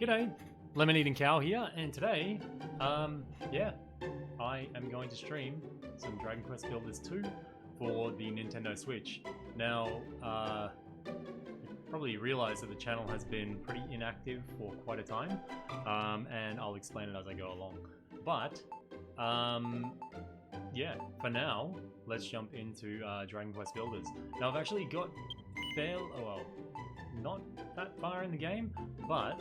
G'day, Lemon Eating Cow here, and today, yeah, I am going to stream some Dragon Quest Builders 2 for the Nintendo Switch. Now, you probably realize that the channel has been pretty inactive for quite a time, and I'll explain it as I go along. But, yeah, for now, let's jump into Dragon Quest Builders. Now, I've actually got not that far in the game, but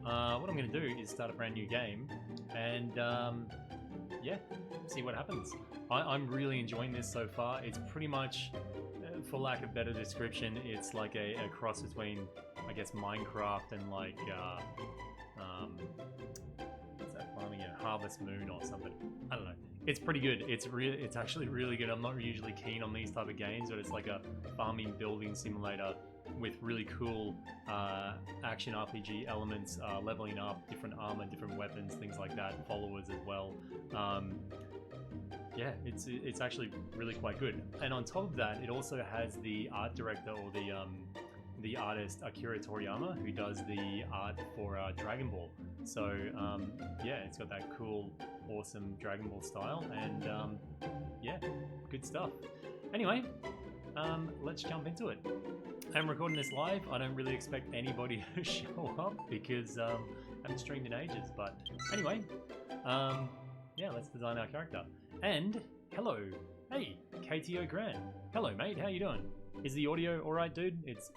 what I'm going to do is start a brand new game and yeah, see what happens. I'm really enjoying this so far. It's pretty much, for lack of better description, it's like a cross between, I guess, Minecraft and like what's that farming again? Harvest Moon or something. I don't know. It's pretty good. It's actually really good. I'm not usually keen on these type of games, but it's like a farming building simulator with really cool action RPG elements, leveling up, different armor, different weapons, things like that, followers as well. Yeah, it's actually really quite good. And on top of that, it also has the art director or the artist Akira Toriyama, who does the art for Dragon Ball. So yeah, it's got that cool, awesome Dragon Ball style, and yeah, good stuff. Anyway, let's jump into it. I'm recording this live. I don't really expect anybody to show up because I haven't streamed in ages. But anyway, yeah, let's design our character. And hello, hey, KTO Grant. Hello, mate. How you doing? Is the audio all right, dude? It's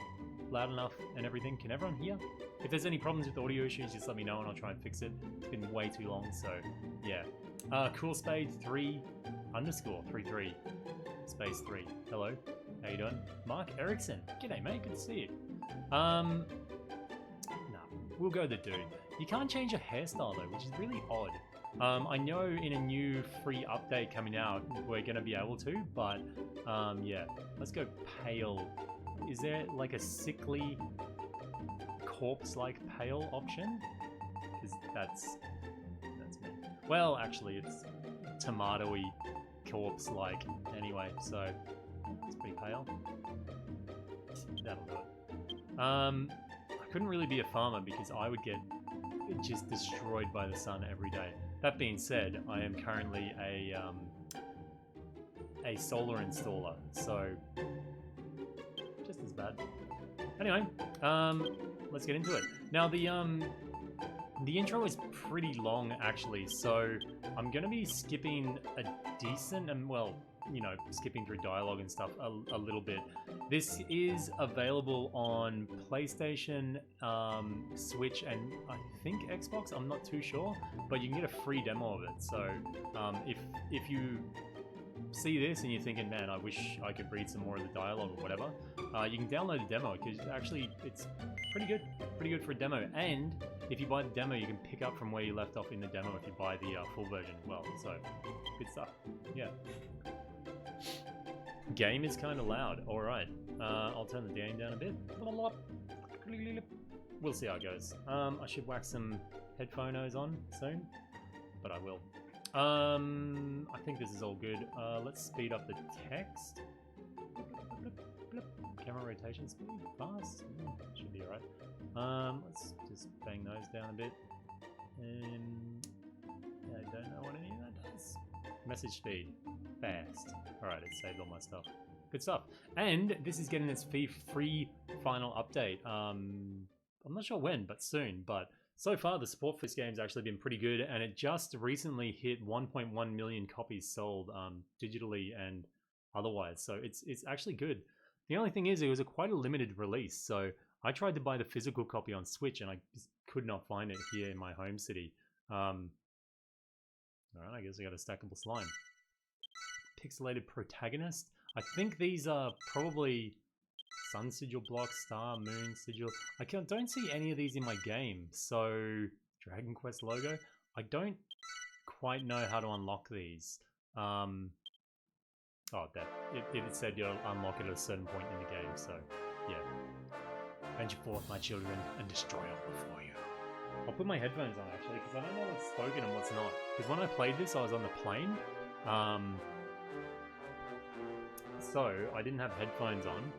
loud enough and everything. Can everyone hear? If there's any problems with audio issues, just let me know and I'll try and fix it. It's been way too long, so yeah. Cool Spade 3_33 space 3. Hello. How you doing? Mark Erickson. G'day, mate. Good to see you. Nah, we'll go the dude. You can't change your hairstyle though, which is really odd. I know in a new free update coming out, we're gonna be able to, but yeah, let's go pale. Is there like a sickly corpse-like pale option? Because that's me. Well, actually, it's tomatoey corpse-like anyway, so it's pretty pale. That'll do it. I couldn't really be a farmer because I would get just destroyed by the sun every day. That being said, I am currently a solar installer, so just as bad. Anyway, let's get into it. Now the intro is pretty long actually, so I'm gonna be skipping a decent and well, you know, skipping through dialogue and stuff a little bit. This is available on PlayStation, Switch, and I think Xbox. I'm not too sure, but you can get a free demo of it. So if you see this and you're thinking, man, I wish I could read some more of the dialogue or whatever, you can download the demo because actually it's pretty good for a demo. And if you buy the demo, you can pick up from where you left off in the demo if you buy the full version as well. So good stuff. Yeah. Game is kind of loud. All right, I'll turn the gain down a bit. We'll see how it goes. I should whack some headphones on soon, but I will. I think this is all good. Let's speed up the text. Camera rotation speed, fast. Should be alright. Let's just bang those down a bit. I don't know what any of that does. Message speed, fast. Alright, it saved all my stuff. Good stuff. And this is getting its free final update. I'm not sure when, but soon. But so far, the support for this game's actually been pretty good, and it just recently hit 1.1 million copies sold digitally and otherwise. So it's actually good. The only thing is, it was quite a limited release. So I tried to buy the physical copy on Switch, and I just could not find it here in my home city. Alright, I guess I got a stackable slime. Pixelated protagonist. I think these are probably sun sigil block, star, moon sigil. I don't see any of these in my game. So Dragon Quest logo. I don't quite know how to unlock these. Oh, that it said you'll unlock it at a certain point in the game. So yeah. Venture forth, my children, and destroy all before you. I'll put my headphones on actually because I don't know what's spoken and what's not. Because when I played this, I was on the plane. So I didn't have headphones on.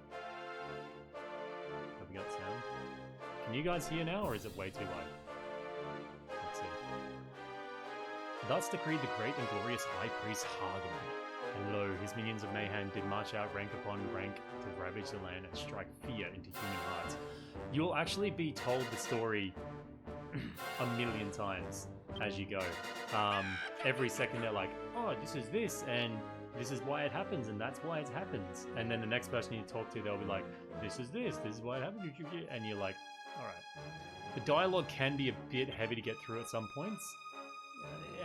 Have we got sound? Can you guys hear now, or is it way too low? Thus decreed the great and glorious High Priest Hargon. And lo, his minions of Mayhem did march out rank upon rank to ravage the land and strike fear into human hearts. You'll actually be told the story a million times as you go. Every second they're like, oh, this is this, and this is why it happens, and that's why it happens. And then the next person you talk to, they'll be like, this is why it happened, and you're like, alright. The dialogue can be a bit heavy to get through at some points,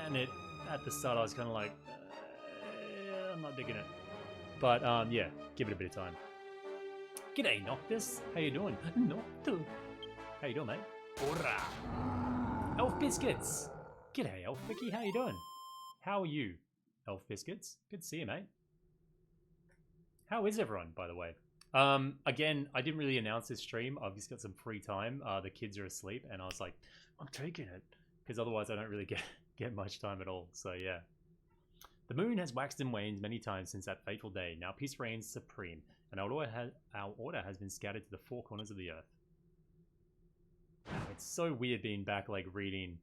and at the start I was kind of like, I'm not digging it. But yeah, give it a bit of time. G'day, Noctis. How you doing? Noctis. How you doing, mate? Ora. Elf Biscuits. G'day, Elf Vicky. How you doing? How are you, Elf Biscuits? Good to see you, mate. How is everyone, by the way? Again, I didn't really announce this stream. I've just got some free time. The kids are asleep, and I was like, I'm taking it, because otherwise I don't really get much time at all. So yeah. The moon has waxed and waned many times since that fateful day. Now peace reigns supreme, and our order has been scattered to the four corners of the earth. Wow, it's so weird being back, like, reading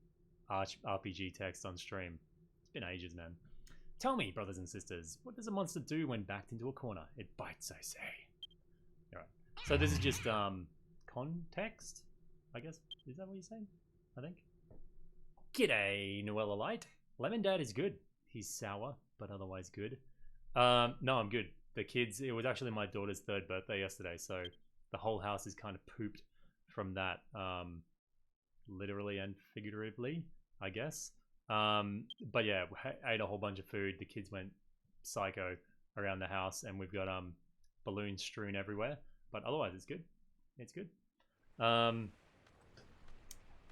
RPG text on stream. It's been ages, man. Tell me, brothers and sisters, what does a monster do when backed into a corner? It bites, I say. Alright. So this is just, context? I guess? Is that what you're saying? I think? G'day, Noella Light. Lemon Dad is good. He's sour, but otherwise good. No, I'm good. The kids, it was actually my daughter's 3rd birthday yesterday, so the whole house is kind of pooped from that, literally and figuratively, I guess. But yeah, I ate a whole bunch of food. The kids went psycho around the house, and we've got balloons strewn everywhere. But otherwise, it's good. It's good.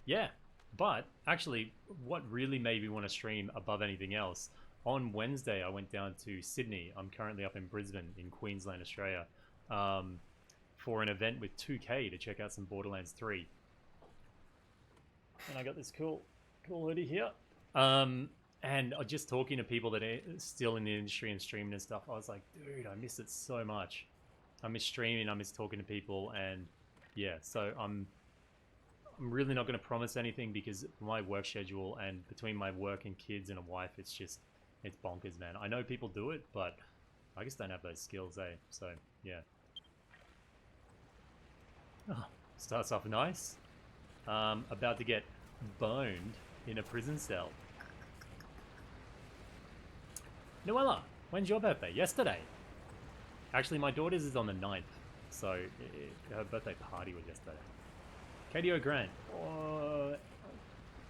Yeah. But actually, what really made me want to stream above anything else, on Wednesday I went down to Sydney. I'm currently up in Brisbane in Queensland, Australia, for an event with 2K to check out some Borderlands 3. And I got this cool hoodie here. And just talking to people that are still in the industry and streaming and stuff, I was like, dude, I miss it so much. I miss streaming, I miss talking to people, and yeah, so I'm really not going to promise anything because my work schedule, and between my work and kids and a wife, it's bonkers, man. I know people do it, but I just don't have those skills, eh? So, yeah. Oh, starts off nice. About to get boned in a prison cell. Noella, when's your birthday? Yesterday. Actually, my daughter's is on the 9th, so her birthday party was yesterday. Katie O'Grant.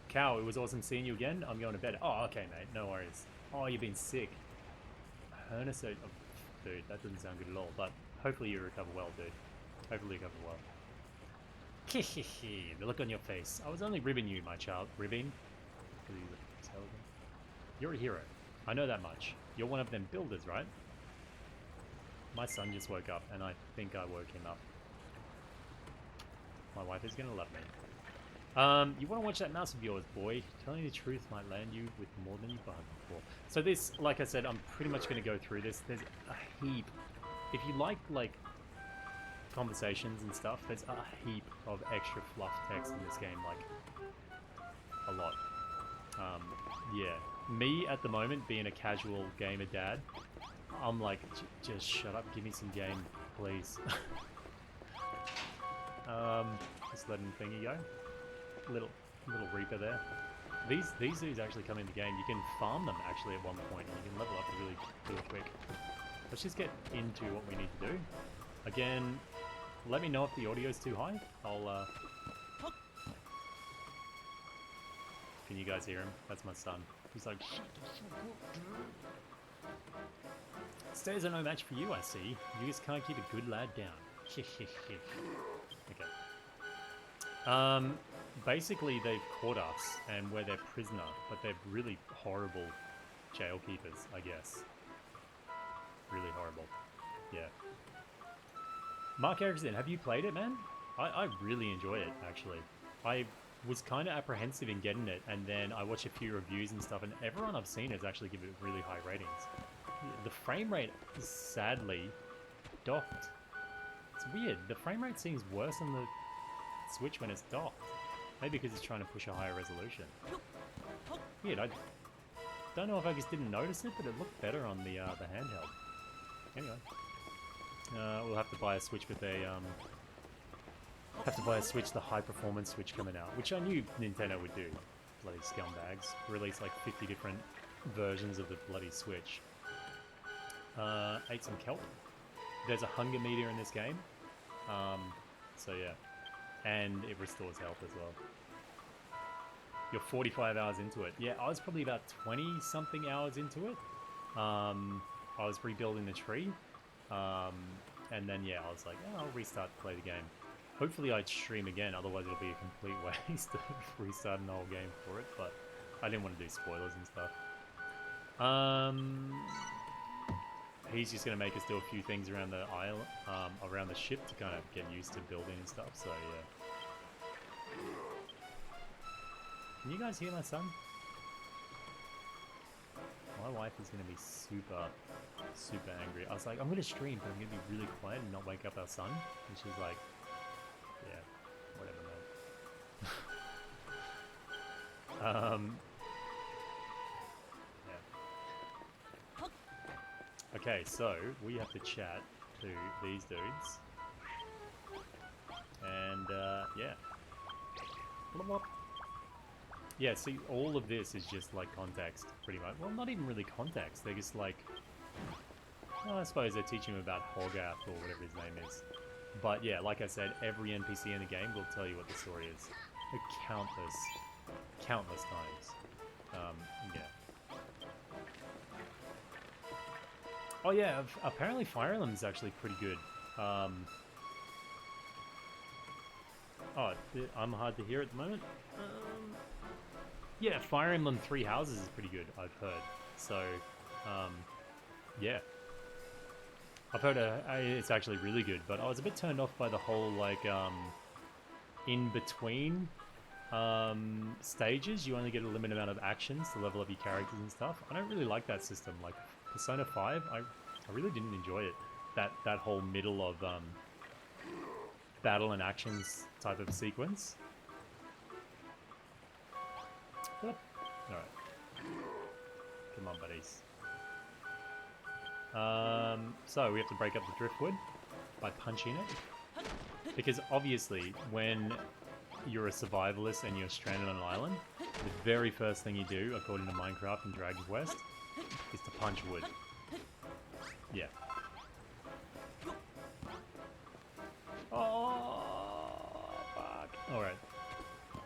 Cow, it was awesome seeing you again. I'm going to bed. Oh, okay, mate. No worries. Oh, you've been sick. Herniso. Oh, dude, that doesn't sound good at all. But hopefully you recover well, dude. Hopefully you recover well. The look on your face. I was only ribbing you, my child. Ribbing? Because he's a telegram. You're a hero. I know that much. You're one of them builders, right? My son just woke up, and I think I woke him up. My wife is going to love me. You want to watch that mouse of yours, boy? Telling you the truth might land you with more than you bargained for. So this, like I said, I'm pretty much going to go through this. There's a heap. If you like conversations and stuff, there's a heap of extra fluff text in this game, like a lot. Yeah. Me, at the moment, being a casual gamer dad, I'm like, just shut up, give me some game, please. Just letting thingy go. Little Reaper there. These dudes actually come in the game. You can farm them actually at one point, and you can level up really quick. Let's just get into what we need to do. Again, let me know if the audio's too high. I'll Can you guys hear him? That's my son. He's like, shut the fuck up. Stairs are no match for you, I see. You just can't keep a good lad down. Okay. Basically they've caught us and we're their prisoner, but they're really horrible jail keepers, I guess. Really horrible. Yeah. Mark Erickson, have you played it, man? I really enjoy it, actually. I was kind of apprehensive in getting it, and then I watched a few reviews and stuff, and everyone I've seen has actually given it really high ratings. The frame rate is sadly docked. It's weird. The frame rate seems worse on the Switch when it's docked. Maybe because it's trying to push a higher resolution. Weird. don't know if I just didn't notice it, but it looked better on the handheld. Anyway, we'll have to buy a Switch with a the high performance Switch coming out, which I knew Nintendo would do. Bloody scumbags. Release like 50 different versions of the bloody Switch. Ate some kelp. There's a hunger meter in this game. So yeah. And it restores health as well. You're 45 hours into it. Yeah, I was probably about 20 something hours into it. I was rebuilding the tree. And then yeah, I was like, oh, I'll restart to play the game. Hopefully I'd stream again, otherwise it'll be a complete waste of restarting the whole game for it, but I didn't want to do spoilers and stuff. He's just going to make us do a few things around the island, around the ship to kind of get used to building and stuff, so yeah. Can you guys hear my son? My wife is going to be super angry. I was like, I'm going to stream, but I'm going to be really quiet and not wake up our son. And she's like, yeah, whatever, man. Yeah. Okay, so we have to chat to these dudes. And, yeah. Yeah, see, all of this is just like context, pretty much. Well, not even really context. They're just like, well, I suppose they're teaching him about Hogarth or whatever his name is. But yeah, like I said, every NPC in the game will tell you what the story is. Like countless times. Yeah. Oh yeah, apparently Fire Emblem's actually pretty good. Oh, I'm hard to hear at the moment. Yeah, Fire Emblem Three Houses is pretty good, I've heard. So, yeah. I've heard it's actually really good, but I was a bit turned off by the whole, like, in between stages, you only get a limited amount of actions to level up your characters and stuff. I don't really like that system. Like, Persona 5, I really didn't enjoy it. That whole middle of battle and actions type of sequence. Alright. Come on, buddies. So we have to break up the driftwood by punching it. Because obviously, when you're a survivalist and you're stranded on an island, the very first thing you do, according to Minecraft and Dragon Quest, is to punch wood. Yeah. Oh, fuck. Alright.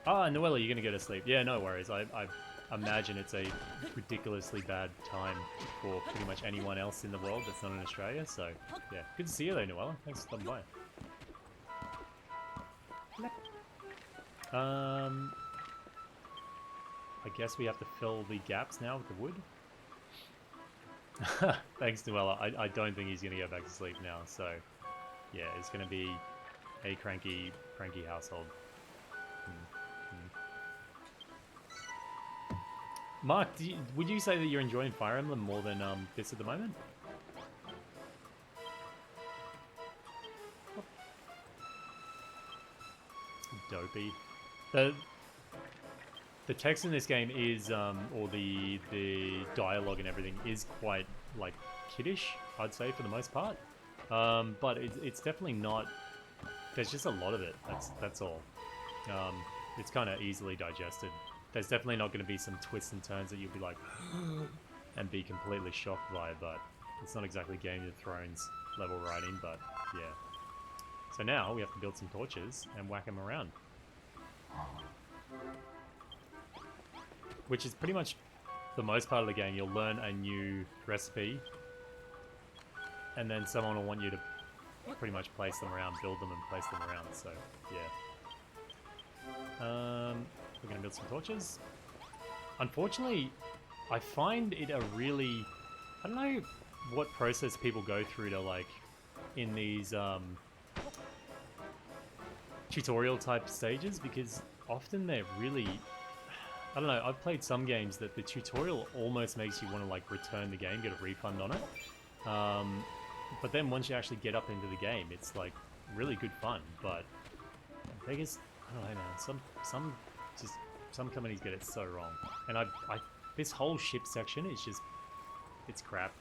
Ah, Noella, you're gonna go to sleep. Yeah, no worries. I imagine it's a ridiculously bad time for pretty much anyone else in the world that's not in Australia, so yeah. Good to see you though, Noella. Thanks for stopping by. I guess we have to fill the gaps now with the wood. Thanks, Noella. I don't think he's gonna go back to sleep now, so yeah, it's gonna be a cranky household. Mark, would you say that you're enjoying Fire Emblem more than this at the moment? Dopey. The text in this game is, or the dialogue and everything is quite like kiddish, I'd say for the most part. But it's definitely not. There's just a lot of it. That's all. It's kind of easily digested. There's definitely not going to be some twists and turns that you'll be like and be completely shocked by, but it's not exactly Game of Thrones level writing, but yeah. So now we have to build some torches and whack them around. Which is pretty much the most part of the game. You'll learn a new recipe and then someone will want you to pretty much place them around, build them and place them around, so yeah. We're gonna build some torches. Unfortunately, I find it a really... I don't know what process people go through to, like, in these tutorial type stages, because often they're really... I don't know, I've played some games that the tutorial almost makes you want to, like, return the game, get a refund on it. But then once you actually get up into the game, it's, like, really good fun, but I guess... I don't know, man. Some companies get it so wrong, and I This whole ship section is just, it's crap.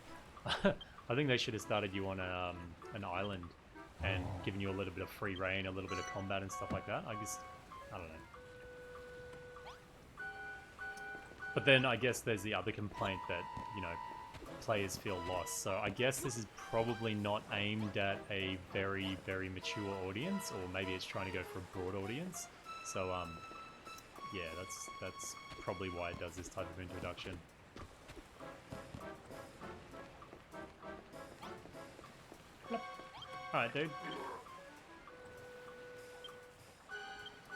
I think they should have started you on an island and given you a little bit of free reign, a little bit of combat and stuff like that. I don't know. But then I guess there's the other complaint that, you know, players feel lost. So I guess this is probably not aimed at a very, very mature audience, or maybe it's trying to go for a broad audience. So, yeah, that's probably why it does this type of introduction. Alright, dude.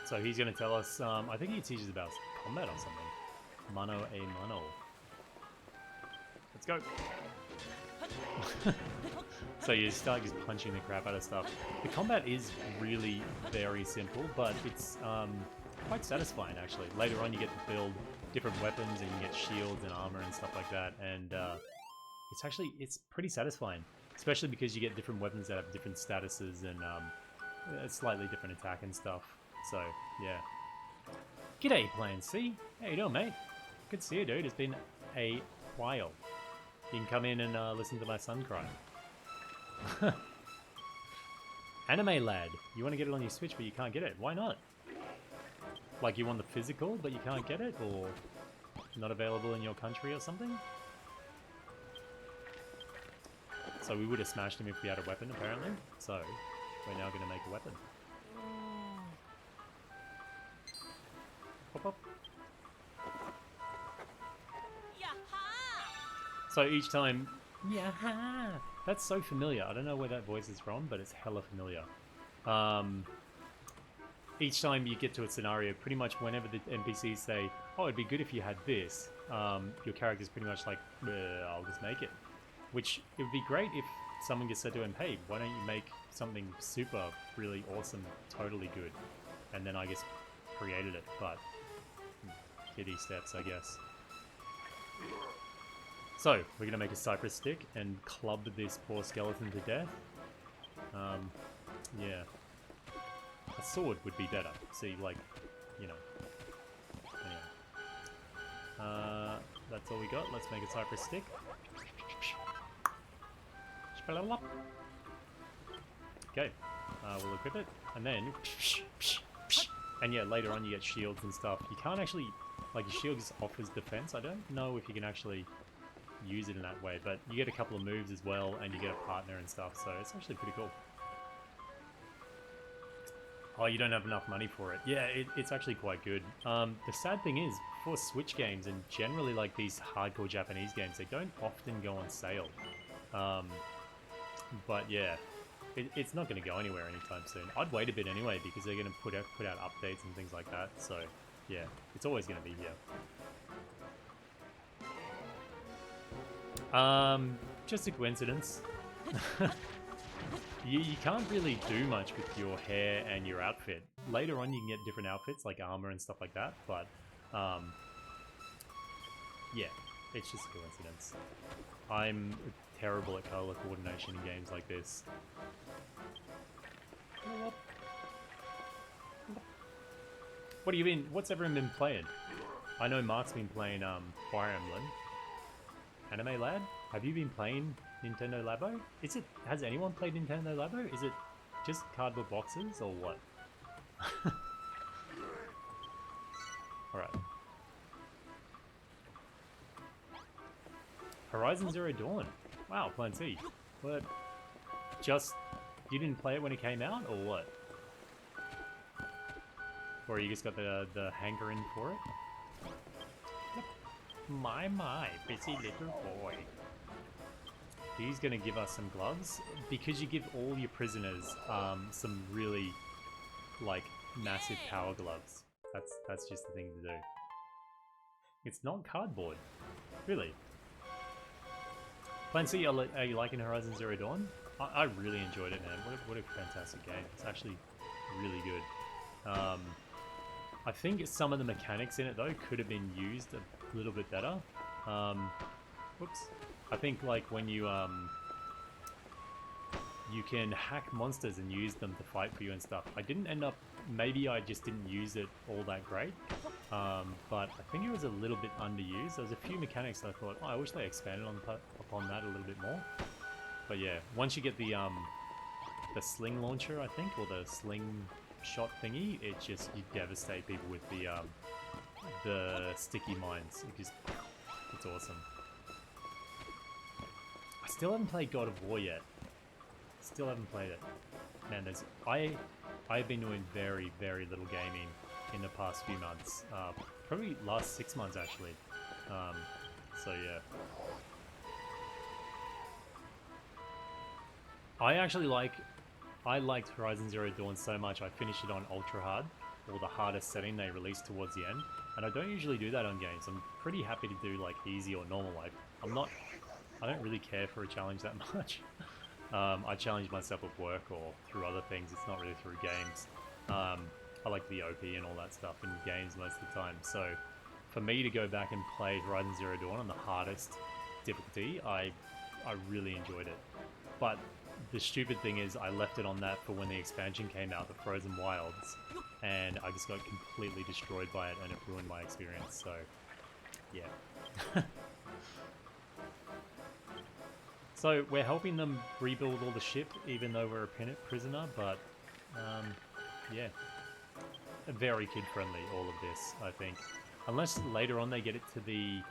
So he's going to tell us, I think he teaches about combat or something. Mano a mano. Let's go. So you start just punching the crap out of stuff. The combat is really very simple, but it's quite satisfying actually. Later on you get to build different weapons and you get shields and armor and stuff like that, and it's pretty satisfying. Especially because you get different weapons that have different statuses and a slightly different attack and stuff. So, yeah. G'day, Plan C. How you doing, mate? Good to see you, dude. It's been a while. You can come in and listen to my son cry. Anime Lad. You want to get it on your Switch, but you can't get it. Why not? Like, you want the physical, but you can't get it? Or not available in your country or something? So we would have smashed him if we had a weapon, apparently. So we're now going to make a weapon. Pop, pop. So each time, yaha! That's so familiar. I don't know where that voice is from, but it's hella familiar. Each time you get to a scenario, pretty much whenever the NPCs say, "Oh, it'd be good if you had this," your character's pretty much like, "I'll just make it." Which, it would be great if someone just said to him, "Hey, why don't you make something super, really awesome, totally good?" And then I just created it, but kiddie steps, I guess. So, we're going to make a cypress stick and club this poor skeleton to death. Yeah. A sword would be better. See, like, you know. Anyway. That's all we got. Let's make a cypress stick. Okay, we'll equip it, and then, and yeah, later on you get shields and stuff. You can't actually, like, your shield just offers defense. I don't know if you can actually use it in that way, but you get a couple of moves as well, and you get a partner and stuff, so it's actually pretty cool. Oh, you don't have enough money for it. Yeah, it's actually quite good. The sad thing is, for Switch games, and generally like these hardcore Japanese games, they don't often go on sale. But yeah, it's not going to go anywhere anytime soon. I'd wait a bit anyway, because they're going to put out updates and things like that, so yeah, it's always going to be here. Just a coincidence. You can't really do much with your hair and your outfit. Later on you can get different outfits like armor and stuff like that, but yeah, it's just a coincidence. I'm terrible at color coordination in games like this. What have you been, what's everyone been playing? I know Mark's been playing Fire Emblem. Anime Lad? Have you been playing Nintendo Labo? Has anyone played Nintendo Labo? Is it just cardboard boxes or what? Alright. Horizon Zero Dawn. Wow, Plan C. What? You didn't play it when it came out or what? Or you just got the hankering for it? Yep. My, busy little boy. He's gonna give us some gloves because you give all your prisoners some really like massive power gloves. That's just the thing to do. It's not cardboard, really. Plan C, are you liking Horizon Zero Dawn? I really enjoyed it, man. What a fantastic game. It's actually really good. I think some of the mechanics in it though could have been used a little bit better. Whoops. I think like when you you can hack monsters and use them to fight for you and stuff. I didn't end up, maybe I just didn't use it all that great, but I think it was a little bit underused. There's a few mechanics I thought, oh, I wish they expanded upon that a little bit more. But yeah, once you get the sling launcher, I think, or the sling shot thingy, it just, you devastate people with the sticky mines. It's awesome. I still haven't played God of War yet. Still haven't played it. Man, I've been doing very, very little gaming in the past few months. Probably last 6 months actually. So yeah. I liked Horizon Zero Dawn so much I finished it on ultra hard, or the hardest setting they released towards the end. And I don't usually do that on games. I'm pretty happy to do like easy or normal. Like I don't really care for a challenge that much. I challenge myself at work or through other things. It's not really through games. I like the OP and all that stuff in games most of the time. So for me to go back and play Horizon Zero Dawn on the hardest difficulty, I really enjoyed it. But the stupid thing is I left it on that for when the expansion came out, the Frozen Wilds, and I just got completely destroyed by it and it ruined my experience, so yeah. So we're helping them rebuild all the ship even though we're a prisoner, but yeah. Very kid-friendly, all of this, I think. Unless later on they get it to the...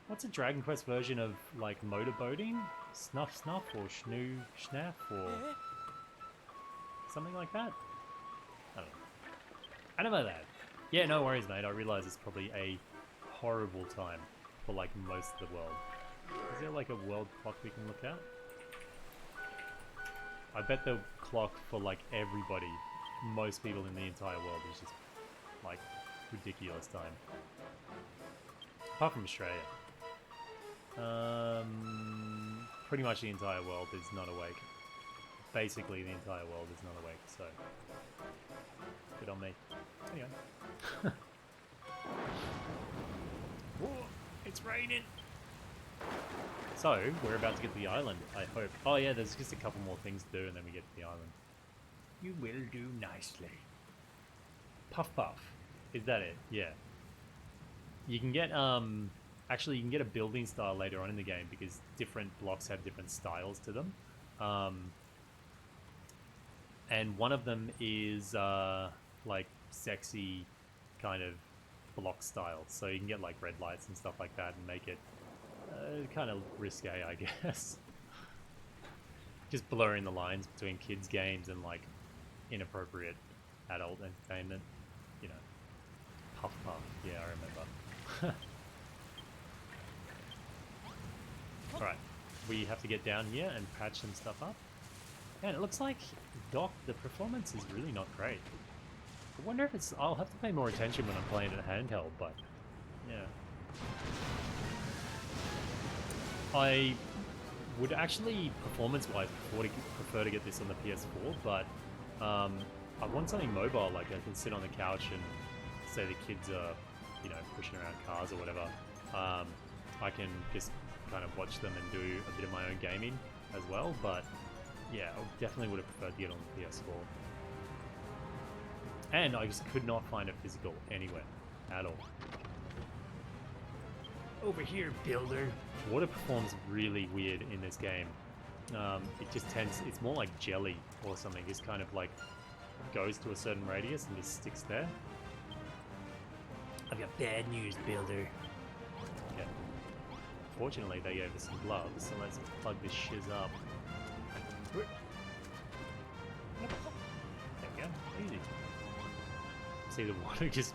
What's a Dragon Quest version of, like, motorboating? Snuff Snuff or Schnoo Schnaff or something like that? I don't know. I don't know that. Yeah, no worries, mate. I realise it's probably a horrible time for, like, most of the world. Is there, like, a world clock we can look at? I bet the clock for, like, everybody, most people in the entire world is just, like, ridiculous time. Apart from Australia. Pretty much the entire world is not awake. Basically, the entire world is not awake, so... Good on me. Anyway. Whoa, it's raining! So, we're about to get to the island, I hope. Oh yeah, there's just a couple more things to do and then we get to the island. You will do nicely. Puff Puff. Is that it? Yeah. You can get, actually, you can get a building style later on in the game because different blocks have different styles to them. And one of them is, like, sexy kind of block style. So you can get, like, red lights and stuff like that and make it kind of risque, I guess. Just blurring the lines between kids' games and, like, inappropriate adult entertainment. You know. Puff Puff. Yeah, I remember. Alright, we have to get down here and patch some stuff up. And it looks like dock, the performance is really not great. I wonder if it's... I'll have to pay more attention when I'm playing it handheld, but... Yeah. I would actually, performance-wise, prefer to get this on the PS4, but I want something mobile, like I can sit on the couch and say the kids are, you know, pushing around cars or whatever. I can just kind of watch them and do a bit of my own gaming as well, but yeah, I definitely would have preferred to get on the PS4. And I just could not find a physical anywhere at all. Over here, builder. Water performs really weird in this game. It just tends, it's more like jelly or something. It's kind of like goes to a certain radius and just sticks there. I've got bad news, builder. Okay. Fortunately, they gave us some gloves, so let's plug this shiz up. There we go. Easy. See the water just...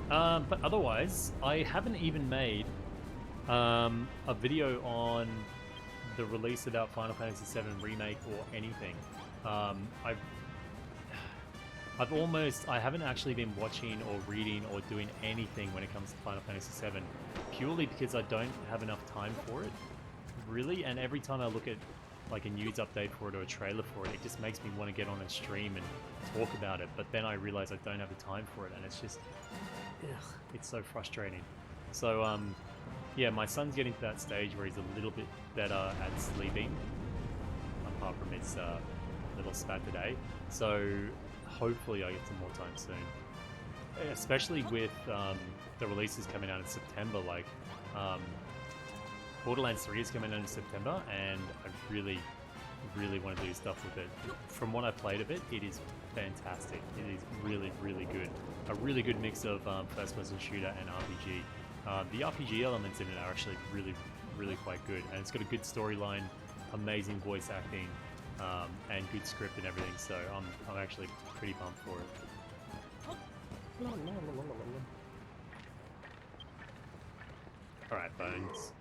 But otherwise, I haven't even made a video on the release about Final Fantasy VII Remake or anything. I haven't actually been watching or reading or doing anything when it comes to Final Fantasy VII, purely because I don't have enough time for it, really, and every time I look at like a news update for it or a trailer for it, it just makes me want to get on a stream and talk about it, but then I realize I don't have the time for it, and it's just, ugh, it's so frustrating. So yeah, my son's getting to that stage where he's a little bit better at sleeping, apart from his little spat today. So hopefully I get some more time soon, especially with the releases coming out in September. Like Borderlands 3 is coming out in September, and I really want to do stuff with it. From what I played of it, it is fantastic. It is really good. A really good mix of first-person shooter and RPG. The RPG elements in it are actually really quite good, and it's got a good storyline, amazing voice acting, and good script and everything. So I'm actually pretty pumped for it. All right, Bones.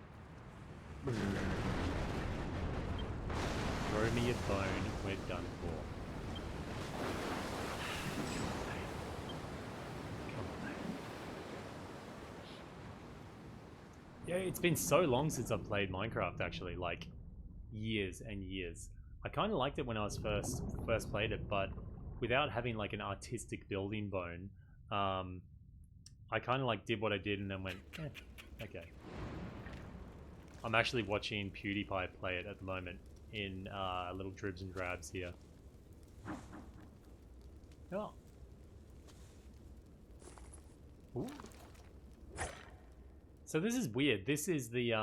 Throw me a bone. We're done for. Yeah, it's been so long since I've played Minecraft, actually, like years and years. I kind of liked it when I was first played it, but without having like an artistic building bone, I kind of like did what I did and then went, okay. I'm actually watching PewDiePie play it at the moment in little dribs and drabs here. Oh. Ooh. So this is weird. This is the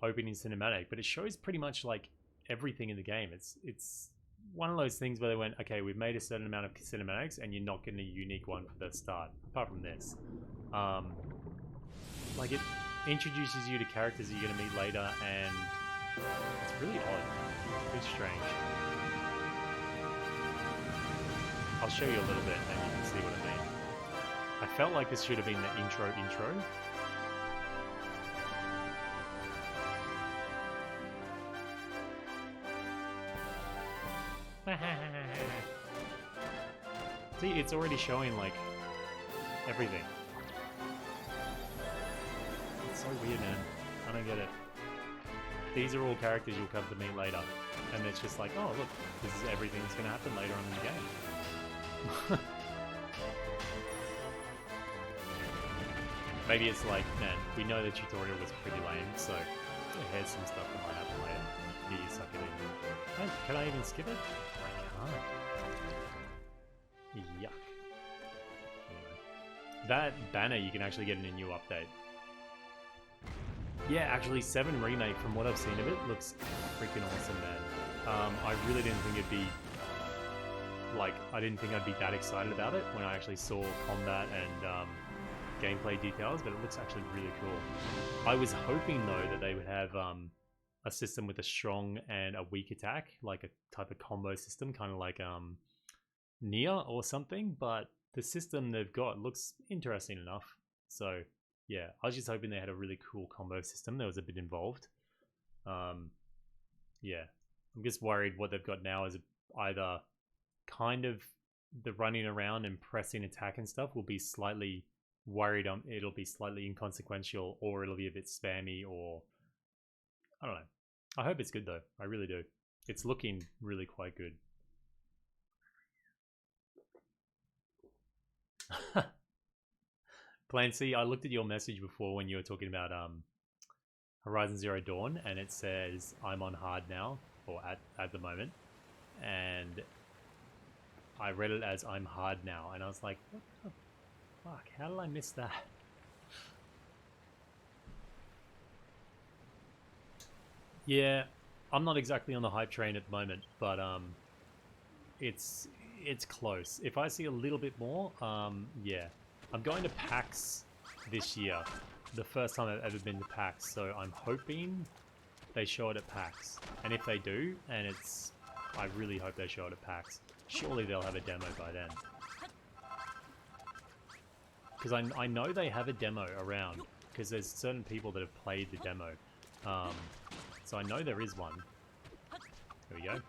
opening cinematic, but it shows pretty much like everything in the game. It's one of those things where they went, okay, we've made a certain amount of cinematics, and you're not getting a unique one for the start, apart from this. Like it introduces you to characters that you're going to meet later, and it's really odd. It's strange. I'll show you a little bit, and you can see what I mean. I felt like this should have been the intro. See, it's already showing like everything. It's so weird, man. I don't get it. These are all characters you'll come to meet later, and it's just like, oh look, this is everything that's going to happen later on in the game. Maybe it's like, man, we know the tutorial was pretty lame, so here's some stuff that might happen later. Here, you suck it in. Oh, can I even skip it? I can't. Yuck. Anyway. That banner you can actually get in a new update. Yeah, actually 7 Remake, from what I've seen of it, looks freaking awesome, man. I really didn't think it'd be... Like, I didn't think I'd be that excited about it when I actually saw combat and gameplay details, but it looks actually really cool. I was hoping, though, that they would have a system with a strong and a weak attack, like a type of combo system, kind of like Nier or something, but the system they've got looks interesting enough. So, yeah, I was just hoping they had a really cool combo system that was a bit involved. Yeah, I'm just worried what they've got now is either kind of the running around and pressing attack and stuff will be slightly worried it'll be slightly inconsequential, or it'll be a bit spammy, or I don't know. I hope it's good though. I really do. It's looking really quite good. Plan C, I looked at your message before when you were talking about Horizon Zero Dawn, and it says I'm on hard now, or at the moment, and I read it as I'm hard now, and I was like, what the fuck? How did I miss that? Yeah, I'm not exactly on the hype train at the moment, but it's close. If I see a little bit more, yeah. I'm going to PAX this year. The first time I've ever been to PAX, so I'm hoping they show it at PAX. And if they do, and I really hope they show it at PAX. Surely they'll have a demo by then. Because I know they have a demo around, because there's certain people that have played the demo. So I know there is one. There we go.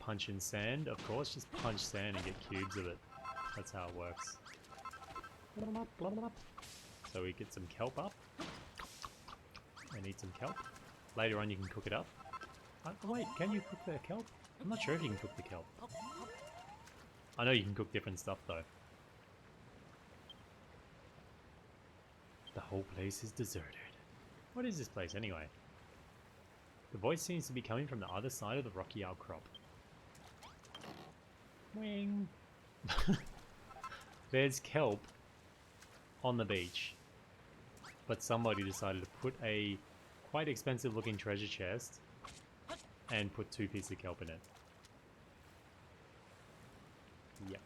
Punch in sand, of course. Just punch sand and get cubes of it. That's how it works. So we get some kelp up. I need some kelp. Later on you can cook it up. Wait, can you cook the kelp? I'm not sure if you can cook the kelp. I know you can cook different stuff though. The whole place is deserted. What is this place anyway? The voice seems to be coming from the other side of the rocky outcrop. Wing. There's kelp on the beach, but somebody decided to put a quite expensive looking treasure chest and put 2 pieces of kelp in it. Yep.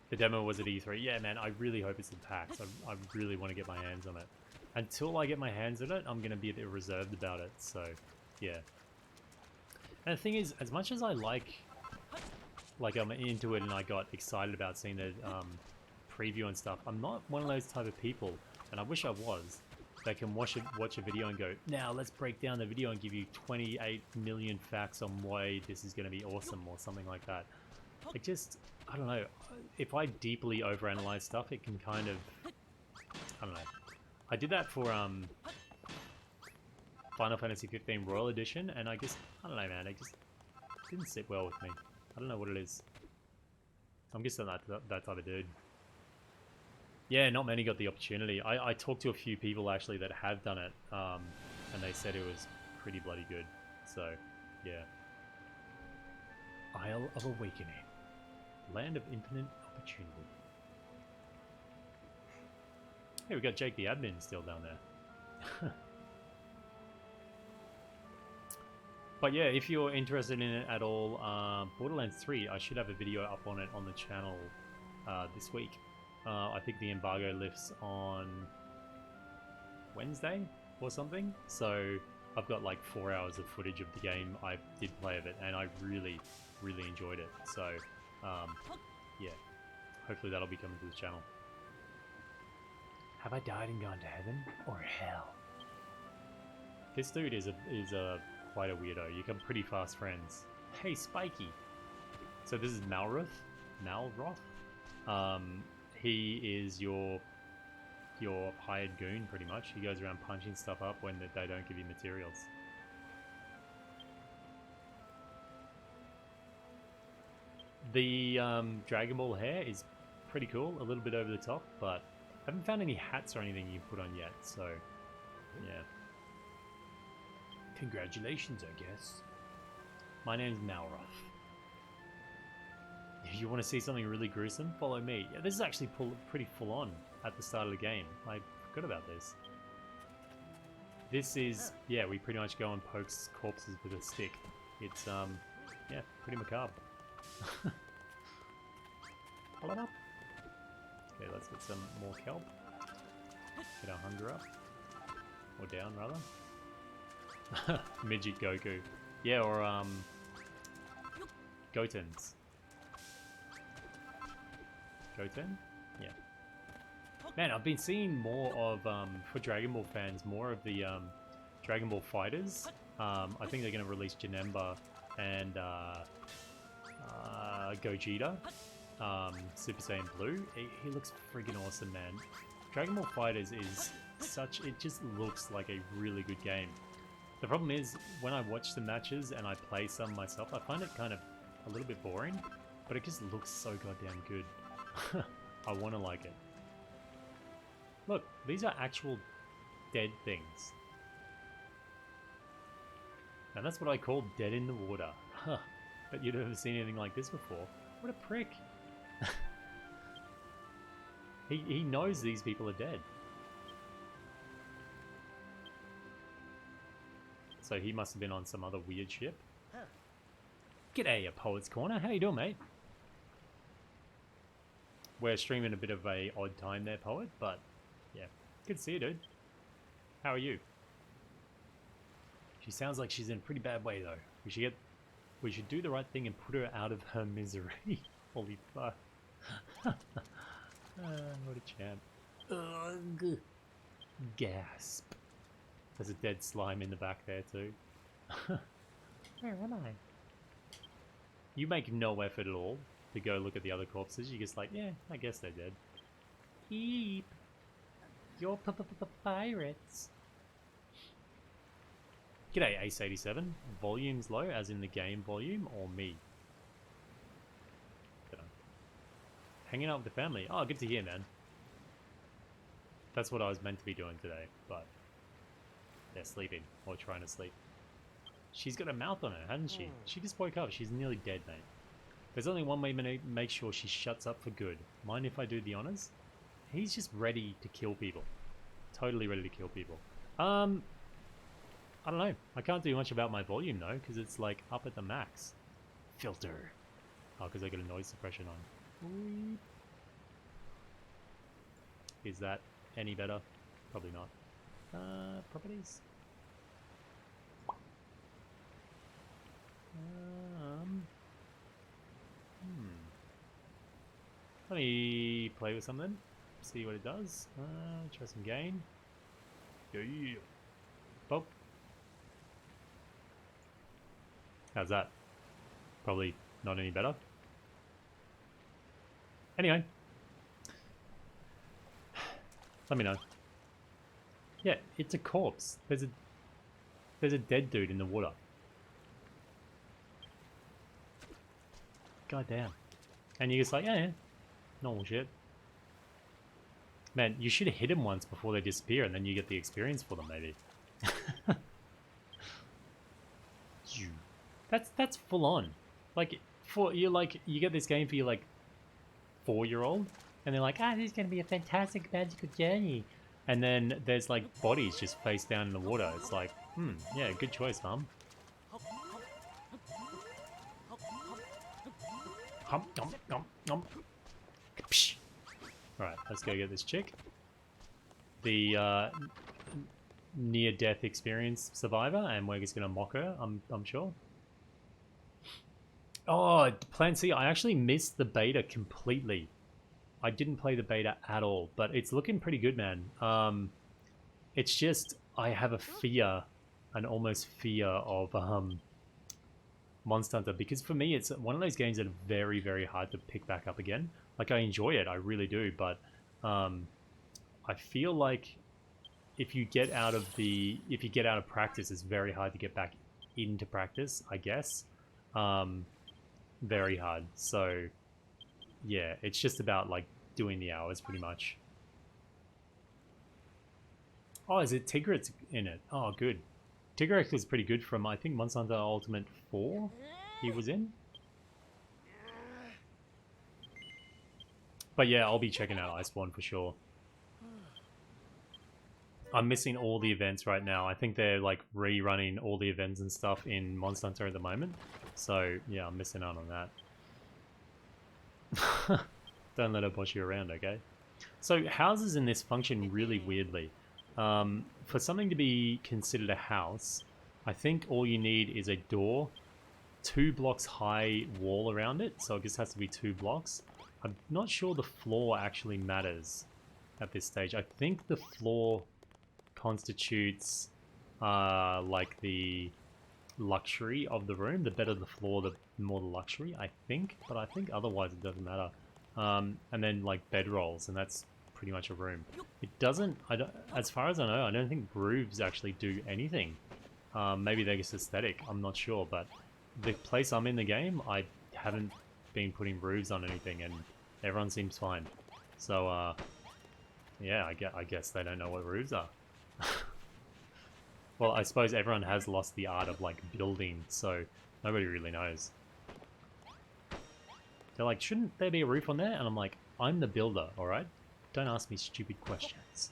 The demo was at E3. Yeah, man, I really hope it's in PAX. I really want to get my hands on it. Until I get my hands on it, I'm going to be a bit reserved about it, so, yeah. And the thing is, as much as I like I'm into it and I got excited about seeing the preview and stuff, I'm not one of those type of people, and I wish I was, that can watch a video and go, now let's break down the video and give you 28 million facts on why this is going to be awesome or something like that. It just, I don't know, if I deeply overanalyze stuff, it can kind of, I don't know. I did that for Final Fantasy 15 Royal Edition, and I don't know, man, it just didn't sit well with me. I don't know what it is. I'm just that type of dude. Yeah, not many got the opportunity. I talked to a few people actually that have done it, and they said it was pretty bloody good. So, yeah. Isle of Awakening. Land of infinite opportunity. Hey, we got Jake the admin still down there. But yeah, if you're interested in it at all, Borderlands 3, I should have a video up on it on the channel this week. I think the embargo lifts on Wednesday or something. So I've got like 4 hours of footage of the game I did play of it, and I really, really enjoyed it. So yeah, hopefully that'll be coming to the channel. Have I died and gone to heaven or hell? This dude is quite a weirdo. You become pretty fast friends. Hey, Spiky. So this is Malroth. He is your hired goon, pretty much. He goes around punching stuff up when they don't give you materials. The Dragon Ball hair is pretty cool, a little bit over the top, but I haven't found any hats or anything you put on yet, so yeah. Congratulations, I guess. My name's Malroth. If you want to see something really gruesome, follow me. Yeah, this is actually pretty full on at the start of the game. I forgot about this. This is, yeah, we pretty much go and poke corpses with a stick. It's, yeah, pretty macabre. Pull it up. Okay, let's get some more kelp. Get our hunger up. Or down, rather. Midget Goku. Yeah, or, Gotens. Goten? Yeah. Man, I've been seeing more of, for Dragon Ball fans, more of the, Dragon Ball Fighters. I think they're going to release Janemba and, Gogeta. Super Saiyan Blue. He looks friggin' awesome, man. Dragon Ball Fighters is such... It just looks like a really good game. The problem is, when I watch the matches and I play some myself, I find it kind of a little bit boring, but it just looks so goddamn good. I want to like it. Look, these are actual dead things. Now that's what I call dead in the water. Huh. But you've never seen anything like this before. What a prick. He knows these people are dead. So he must have been on some other weird ship. G'day, you Poets Corner. How you doing, mate? We're streaming a bit of a odd time there, Poet, but yeah. Good to see you, dude. How are you? She sounds like she's in a pretty bad way, though. We should do the right thing and put her out of her misery. Holy fuck. What a champ. Ugh. Gasp. There's a dead slime in the back there too. Where am I? You make no effort at all to go look at the other corpses. You're just like, yeah, I guess they're dead. Eep. You're pirates. G'day, Ace87. Volume's low, as in the game volume, or me? Hanging out with the family. Oh, good to hear, man. That's what I was meant to be doing today, but they're sleeping or trying to sleep. She's got a mouth on her, hasn't she? She just woke up. She's nearly dead, mate. There's only one way to make sure she shuts up for good. Mind if I do the honors? He's just ready to kill people. Totally ready to kill people. I don't know. I can't do much about my volume though, because it's like up at the max. Filter. Oh, because I got a noise suppression on. Is that any better? Probably not. Properties. Let me play with something. See what it does. Try some gain. Yeah. Boop. How's that? Probably not any better. Anyway. Let me know. Yeah, it's a corpse. There's a dead dude in the water. God damn. And you're just like, yeah, normal shit. Man, you should have hit him once before they disappear, and then you get the experience for them, maybe. That's full on. Like you get this game for your like 4-year-old, and they're like, this is gonna be a fantastic magical journey, and then there's like bodies just face down in the water. It's like, yeah, good choice, Mum. Alright, let's go get this chick. The near-death experience survivor, and we're just gonna mock her, I'm sure. Oh, Plan C, I actually missed the beta completely. I didn't play the beta at all, but it's looking pretty good, man. It's just, I have a fear, an almost fear of Monster Hunter, because for me it's one of those games that are very, very hard to pick back up again. Like, I enjoy it, I really do, but I feel like if you get out of practice, it's very hard to get back into practice, I guess. Very hard. So yeah, it's just about like doing the hours pretty much. Oh, is it Tigrex in it? Oh, good. Tigrex was pretty good from, I think, Monster Hunter Ultimate 4 he was in. But yeah, I'll be checking out Iceborne for sure. I'm missing all the events right now. I think they're like rerunning all the events and stuff in Monster Hunter at the moment. So yeah, I'm missing out on that. Don't let her boss you around, okay? So houses in this function really weirdly. For something to be considered a house, I think all you need is a door, 2 blocks high wall around it, so it just has to be 2 blocks. I'm not sure the floor actually matters at this stage. I think the floor constitutes like the luxury of the room. The better the floor, the more the luxury, I think, but I think otherwise it doesn't matter. And then like bedrolls, and that's pretty much a room. It doesn't, as far as I know, I don't think roofs actually do anything. Maybe they're just aesthetic, I'm not sure, but the place I'm in the game, I haven't been putting roofs on anything, and everyone seems fine. So yeah, I guess they don't know what roofs are. Well, I suppose everyone has lost the art of like building, so nobody really knows. They're like, shouldn't there be a roof on there? And I'm like, I'm the builder, alright? Don't ask me stupid questions.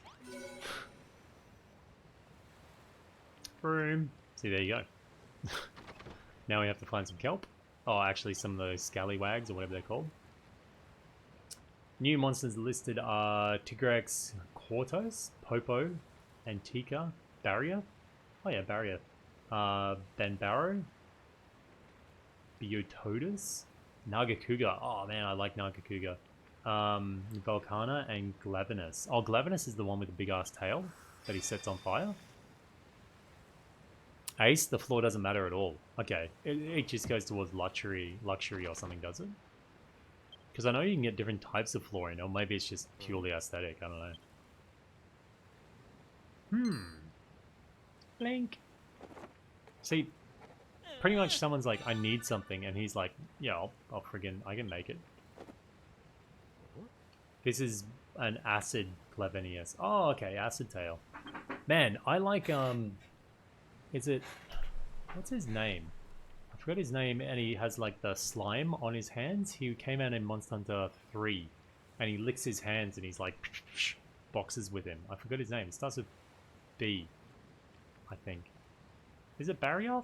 Room. See, there you go. Now we have to find some kelp. Oh, actually some of those scallywags, or whatever they're called. New monsters listed are Tigrex, Quartos, Popo, Antica, Barrier. Oh yeah, Barrier. Banbaro, Biotodus, Nagakuga. Oh man, I like Nagakuga. Volcana and Glavenus. Oh, Glavenus is the one with the big ass tail that he sets on fire. Ace, the floor doesn't matter at all. Okay, it just goes towards luxury or something, does it? Because I know you can get different types of flooring, or maybe it's just purely aesthetic, I don't know. Blink. See, pretty much someone's like, I need something, and he's like, yeah, I can make it. This is an acid Clevenius. Oh, okay, Acid Tail. Man, I like, is it, what's his name? I forgot his name, and he has like the slime on his hands. He came out in Monster Hunter 3, and he licks his hands and he's like, boxes with him. I forgot his name. It starts with B, I think. Is it Barrier?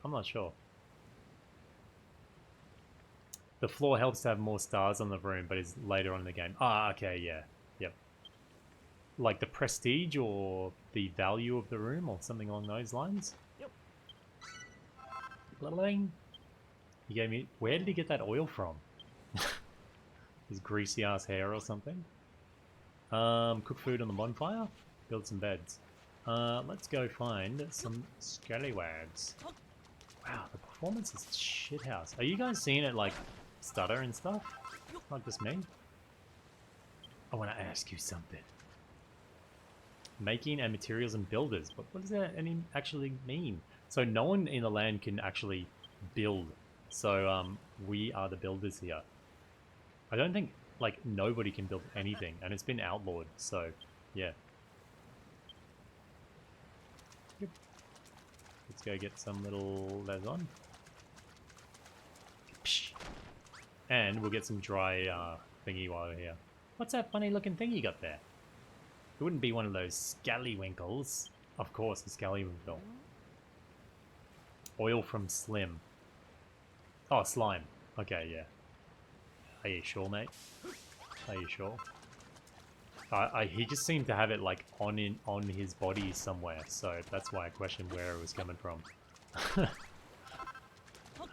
I'm not sure. The floor helps to have more stars on the room, but is later on in the game. Ah, okay, yeah. Yep. Like the prestige or the value of the room or something along those lines. Yep. Bling. He gave me... Where did he get that oil from? His greasy ass hair or something? Cook food on the bonfire? Build some beds. Let's go find some scallywags. Wow, the performance is shithouse. Are you guys seeing it like stutter and stuff? Not just me. I want to ask you something. Making and materials and builders. What does that actually mean? So no one in the land can actually build. So we are the builders here. I don't think like nobody can build anything, and it's been outlawed. So yeah. Yep. Let's go get some little leather. And we'll get some dry thingy while we're here. What's that funny looking thing you got there? It wouldn't be one of those scallywinkles. Of course, a scallywinkle. Oil from Slim. Oh, slime. Okay, yeah. Are you sure, mate? Are you sure? He just seemed to have it like on his body somewhere, so that's why I questioned where it was coming from.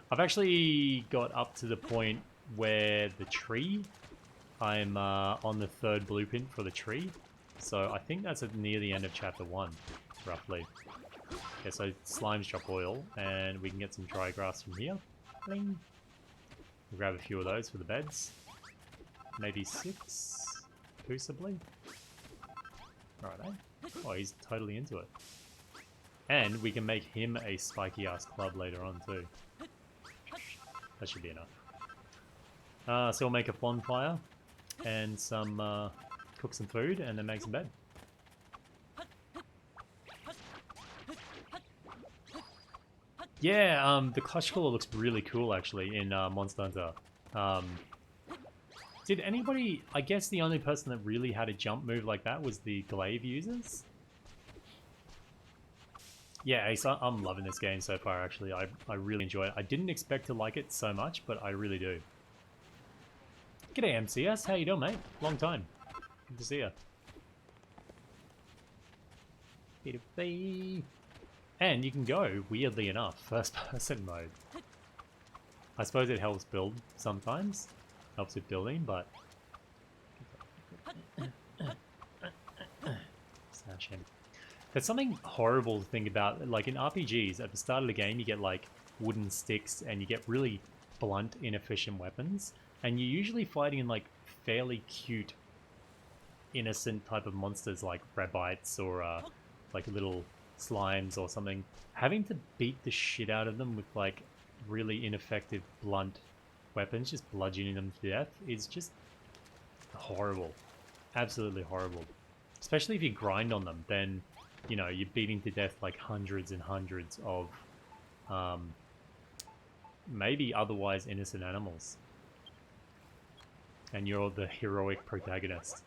I've actually got up to the point where the tree, I'm on the 3rd blueprint for the tree, so I think that's near the end of chapter 1, roughly. Okay, so slimes drop oil, and we can get some dry grass from here. Bling. We'll grab a few of those for the beds. Maybe 6, possibly. Alright, eh? Oh, he's totally into it. And we can make him a spiky ass club later on too. That should be enough. So we'll make a bonfire and some cook some food and then make some bed. Yeah, the clutch collar looks really cool actually in Monster Hunter. Did anybody... I guess the only person that really had a jump move like that was the glaive users? Yeah, Ace, I'm loving this game so far actually. I really enjoy it. I didn't expect to like it so much, but I really do. G'day MCS, how you doing mate? Long time. Good to see ya. And you can go, weirdly enough, first person mode. I suppose it helps build sometimes. Helps with building, but... Snatch him. There's something horrible to think about, like in RPGs, at the start of the game you get like wooden sticks and you get really blunt, inefficient weapons. And you're usually fighting in like fairly cute, innocent type of monsters like rabbits or like little slimes or something. Having to beat the shit out of them with like really ineffective, blunt weapons, just bludgeoning them to death, is just horrible. Absolutely horrible. Especially if you grind on them, then, you know, you're beating to death like hundreds and hundreds of maybe otherwise innocent animals. And you're the heroic protagonist.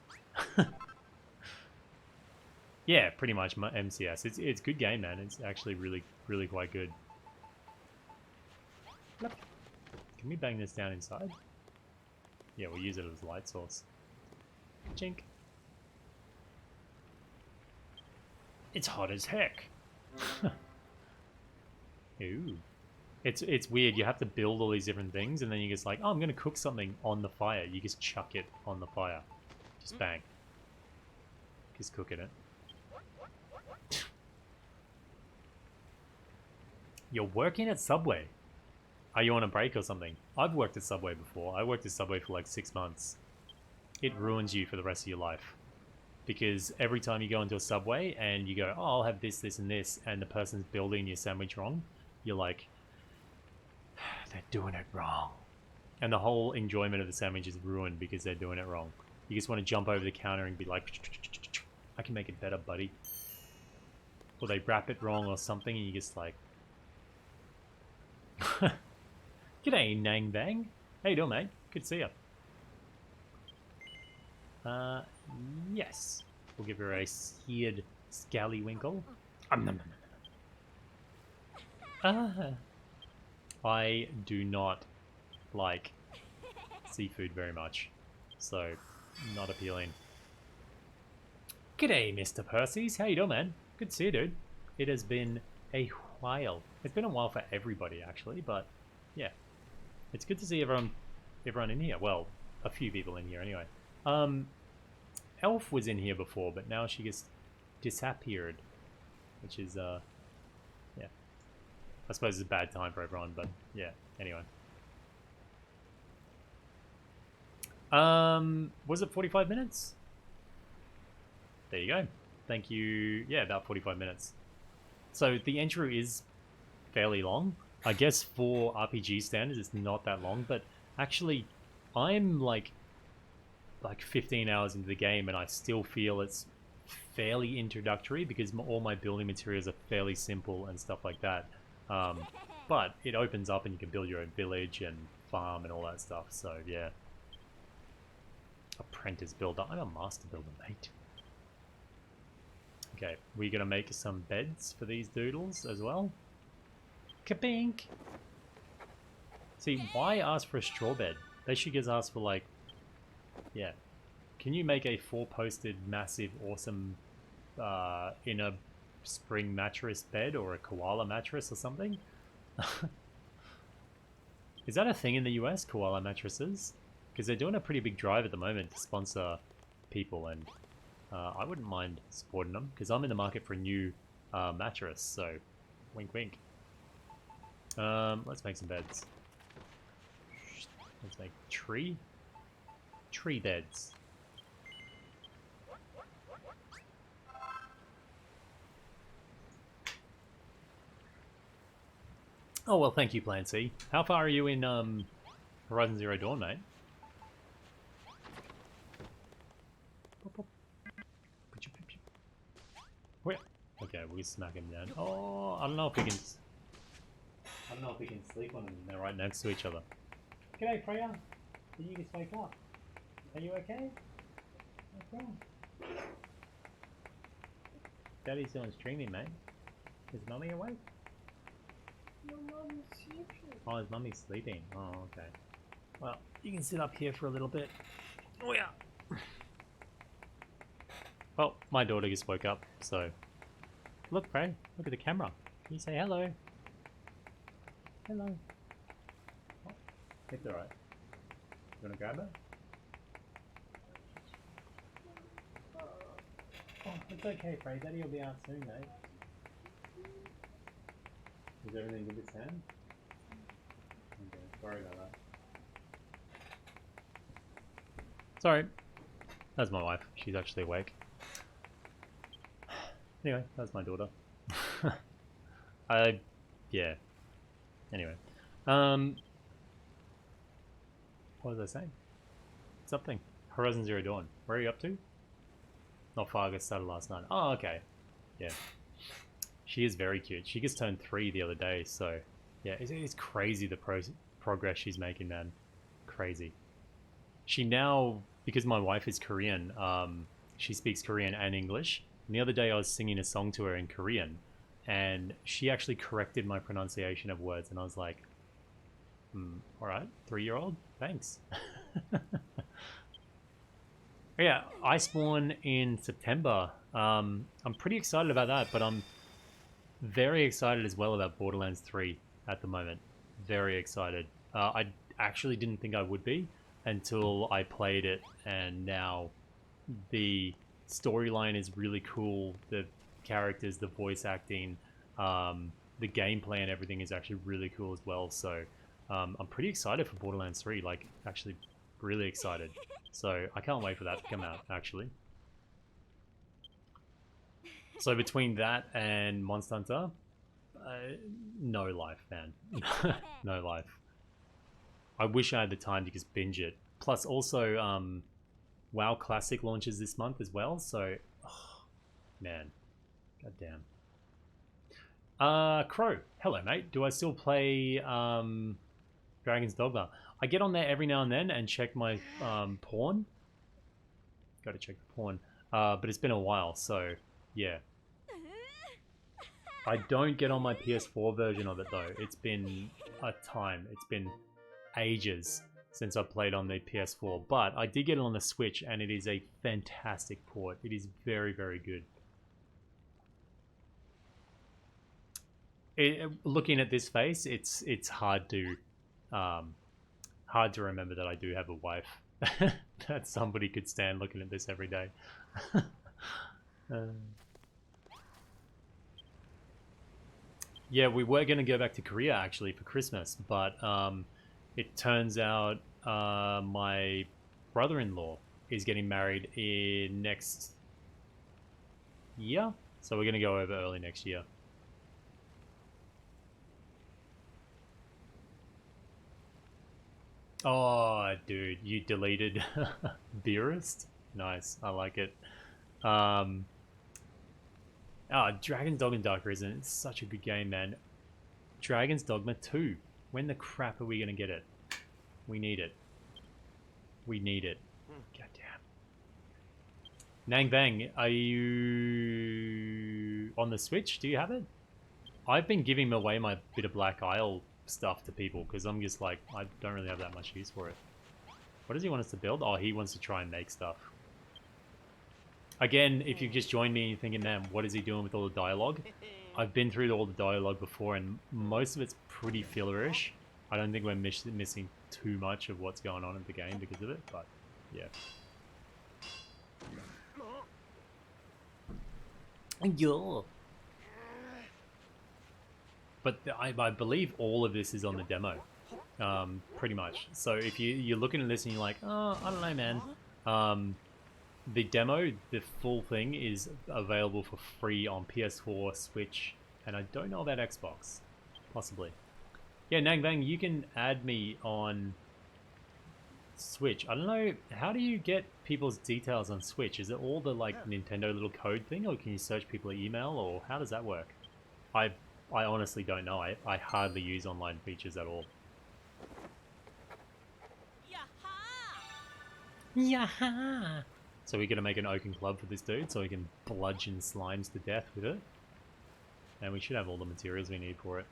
Yeah, pretty much MCS. It's a good game, man. It's actually really quite good. Can we bang this down inside? Yeah, we'll use it as a light source. Chink. It's hot as heck. Ooh. It's weird. You have to build all these different things, and then you just like, oh, I'm gonna cook something on the fire. You just chuck it on the fire. Just bang. Just cooking it. You're working at Subway. Are you on a break or something? I've worked at Subway before. I worked at Subway for like 6 months. It ruins you for the rest of your life. Because every time you go into a Subway and you go, oh, I'll have this, this, and this, and the person's building your sandwich wrong, you're like, they're doing it wrong. And the whole enjoyment of the sandwich is ruined because they're doing it wrong. You just want to jump over the counter and be like, I can make it better, buddy. Or they wrap it wrong or something and you just like... G'day, Nang Bang. How you doing, mate? Good to see you. Yes. We'll give her a seared scallywinkle. I do not like seafood very much, so not appealing. G'day, Mr. Percy's. How you doing, man? Good to see you, dude. It has been a while. It's been a while for everybody, actually, but yeah. It's good to see everyone in here. Well, a few people in here anyway. Elf was in here before, but now she just disappeared, which is, yeah. I suppose it's a bad time for everyone, but yeah, anyway. Was it 45 minutes? There you go. Thank you. Yeah, about 45 minutes. So the intro is fairly long. I guess for RPG standards, it's not that long, but actually, I'm like 15 hours into the game and I still feel it's fairly introductory because all my building materials are fairly simple and stuff like that. But it opens up and you can build your own village and farm and all that stuff, so yeah. Apprentice builder. I'm a master builder, mate. Okay, we're gonna make some beds for these doodles as well. Kabink! See, why ask for a straw bed? They should just ask for like... Yeah. Can you make a 4-posted, massive, awesome inner spring mattress bed or a koala mattress or something? Is that a thing in the US, koala mattresses? Because they're doing a pretty big drive at the moment to sponsor people, and I wouldn't mind supporting them because I'm in the market for a new mattress, so wink wink. Let's make some beds. Let's make tree beds. Oh well, thank you, Plan C. How far are you in Horizon Zero Dawn, mate? Where? Okay, we'll smack him down. Oh, I don't know if we can. I don't know if we can sleep on them. They're right next to each other. G'day, Freya. Did you just wake up? Are you okay? What's wrong? Daddy's doing streaming, mate. Is Mummy awake? No, Mommy's sleeping. Oh, is Mummy sleeping? Oh, okay. Well, you can sit up here for a little bit. Oh, yeah. Well, my daughter just woke up, so... Look, Frey. Look at the camera. Can you say hello? Hello. Oh, it's alright. You wanna grab her? Oh, it's okay, Frey. Daddy will be out soon, mate. Is everything good with Sam? Okay, sorry about that. Sorry. That's my wife. She's actually awake. Anyway, that's my daughter. Yeah. Anyway. What was I saying? Something. Horizon Zero Dawn. Where are you up to? Not far, I got started last night. Oh, okay. Yeah. She is very cute. She just turned 3 the other day, so... Yeah, it's crazy the progress she's making, man. Crazy. She now... Because my wife is Korean, she speaks Korean and English. And the other day I was singing a song to her in Korean, and she actually corrected my pronunciation of words, and I was like, alright, 3-year-old? Thanks. Yeah, Iceborne in September. I'm pretty excited about that, but I'm very excited as well about Borderlands 3 at the moment. Very excited. I actually didn't think I would be until I played it, and now the storyline is really cool. The characters, the voice acting, the gameplay and everything is actually really cool as well. So I'm pretty excited for Borderlands 3, like actually really excited. So I can't wait for that to come out, actually. So between that and Monster Hunter, no life, man. No life. I wish I had the time to just binge it. Plus also, WoW Classic launches this month as well, so oh, man, goddamn. Crow, hello mate. Do I still play Dragon's Dogma? I get on there every now and then and check my porn. Got to check the porn, but it's been a while, so yeah. I don't get on my PS4 version of it though. It's been a time. It's been ages since I played on the PS4, but I did get it on the Switch, and it is a fantastic port. It is very, very good. Looking at this face, it's hard to remember that I do have a wife. That somebody could stand looking at this every day. Yeah, we were going to go back to Korea actually for Christmas, but it turns out my brother-in-law is getting married in next year, so we're going to go over early next year. Oh, dude, you deleted Beerust? Nice, I like it. Dragon's Dogma Dark Arisen. It's such a good game, man. Dragon's Dogma 2. When the crap are we gonna get it? We need it. We need it. Goddamn. Nang Bang, are you on the Switch? Do you have it? I've been giving away my Bit of Black Isle stuff to people because I'm just like, I don't really have that much use for it. What does he want us to build? Oh, he wants to try and make stuff. Again, if you've just joined me and you're thinking, man, what is he doing with all the dialogue? I've been through all the dialogue before, and most of it's pretty fillerish. I don't think we're missing too much of what's going on in the game because of it, but yeah. Yo. But I believe all of this is on the demo, pretty much. So if you're looking at this and you're like, oh, I don't know, man. The demo, the full thing, is available for free on PS4, Switch, and I don't know about Xbox. Possibly. Yeah, Nang Bang, you can add me on Switch. I don't know, how do you get people's details on Switch? Is it all the, like, Nintendo little code thing, or can you search people email, or how does that work? I honestly don't know. I hardly use online features at all. Yaha! So we're gonna make an oaken club for this dude, so we can bludgeon slimes to death with it. And we should have all the materials we need for it.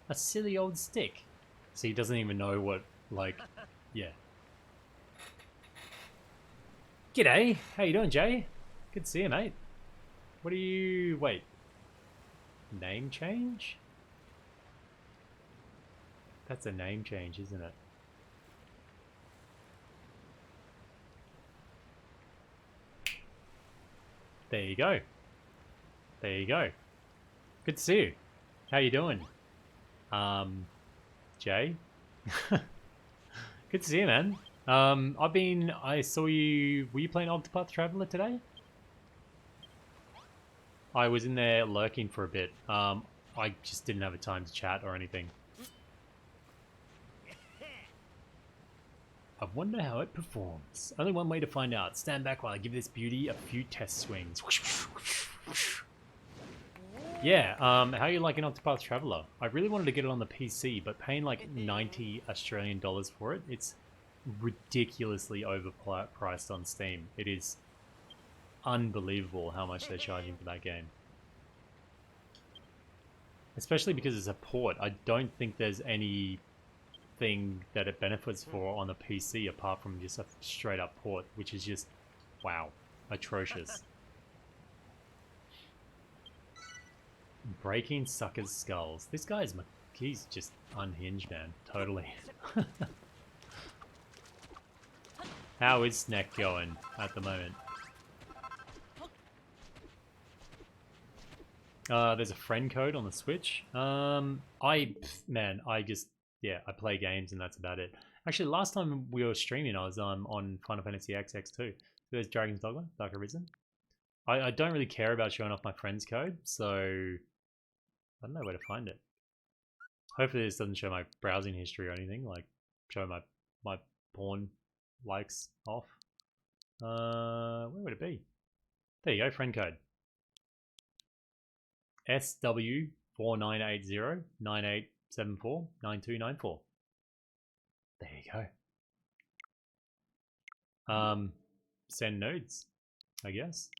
A silly old stick. So he doesn't even know what, like, yeah. G'day, how you doing, Jay? Good to see you, mate. What do you... wait. Name change? That's a name change, isn't it? There you go. There you go. Good to see you. How you doing? Jay? Good to see you, man. I saw you... were you playing Octopath Traveler today? I was in there lurking for a bit. I just didn't have a time to chat or anything. I wonder how it performs. Only one way to find out. Stand back while I give this beauty a few test swings. Yeah, how are you liking Octopath Traveler? I really wanted to get it on the PC, but paying like 90 Australian dollars for it, it's ridiculously overpriced on Steam. It is unbelievable how much they're charging for that game. Especially because it's a port. I don't think there's any thing that it benefits for on the PC apart from just a straight up port, which is just, wow, atrocious. Breaking suckers' skulls. This guy's, he's just unhinged, man. Totally. How is Snack going at the moment? There's a friend code on the Switch. I just, yeah, I play games and that's about it. Actually, last time we were streaming, I was on Final Fantasy XX2. There's Dragon's Dogma, Dark Arisen. I don't really care about showing off my friend's code, so I don't know where to find it. Hopefully this doesn't show my browsing history or anything, like show my porn likes off. Where would it be? There you go, friend code. SW498098749294. There you go. Send nudes, I guess.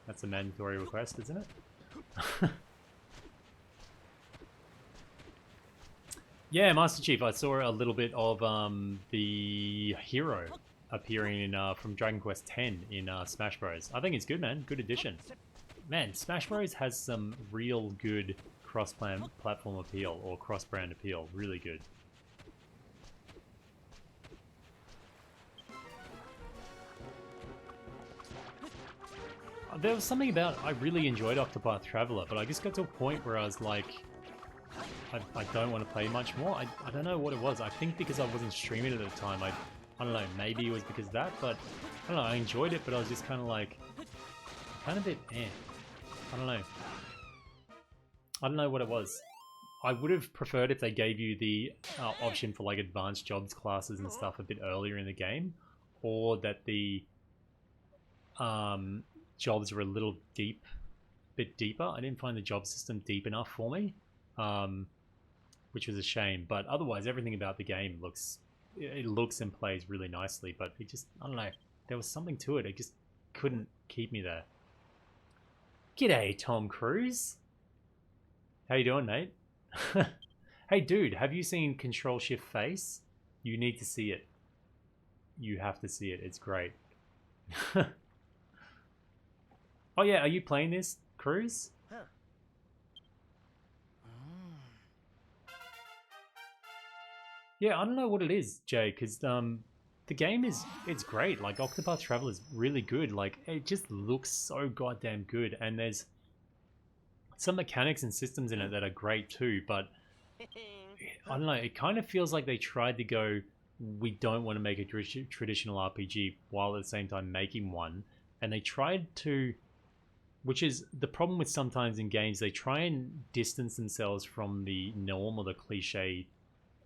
That's a mandatory request, isn't it? Yeah, Master Chief, I saw a little bit of the hero appearing in from Dragon Quest X in Smash Bros. I think it's good, man. Good addition. Man, Smash Bros has some real good cross-platform appeal or cross-brand appeal. Really good. There was something about, I really enjoyed Octopath Traveler, but I just got to a point where I was like, I don't want to play much more. I don't know what it was. I think because I wasn't streaming it at the time, I don't know, maybe it was because of that, but I don't know, I enjoyed it, but I was just kind of like, kind of a bit eh. I don't know. I don't know what it was. I would have preferred if they gave you the option for like advanced jobs classes and stuff a bit earlier in the game, or that the jobs were a little bit deeper. I didn't find the job system deep enough for me, which was a shame. But otherwise, everything about the game looks and plays really nicely. But it just, I don't know, there was something to it. It just couldn't keep me there. G'day, Tom Cruise. How you doing, mate? Hey, dude, have you seen Control Shift Face? You need to see it. You have to see it. It's great. Oh yeah, are you playing this, Cruz? Huh. Yeah, I don't know what it is, Jay, because the game it's great. Like Octopath Traveler is really good. Like it just looks so goddamn good, and there's some mechanics and systems in it that are great too. But I don't know. It kind of feels like they tried to go, we don't want to make a traditional RPG while at the same time making one, and they tried to. Which is the problem with sometimes in games, they try and distance themselves from the norm or the cliche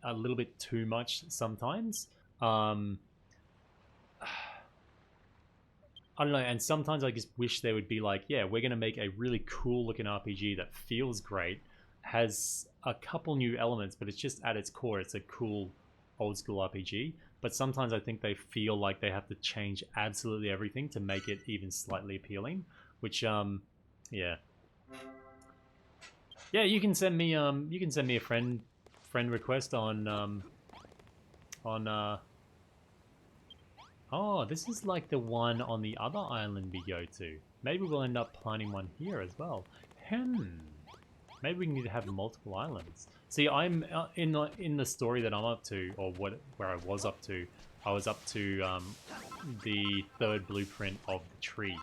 a little bit too much sometimes. I don't know, and sometimes I just wish they would be like, yeah, we're going to make a really cool looking RPG that feels great, has a couple new elements, but it's just at its core, it's a cool old school RPG. But sometimes I think they feel like they have to change absolutely everything to make it even slightly appealing. Which yeah, you can send me a friend request on oh, this is like the one on the other island we go to. Maybe we'll end up planting one here as well. Maybe we need to have multiple islands. See, I'm in the story that I'm up to, or where I was up to. I was up to the third blueprint of the tree.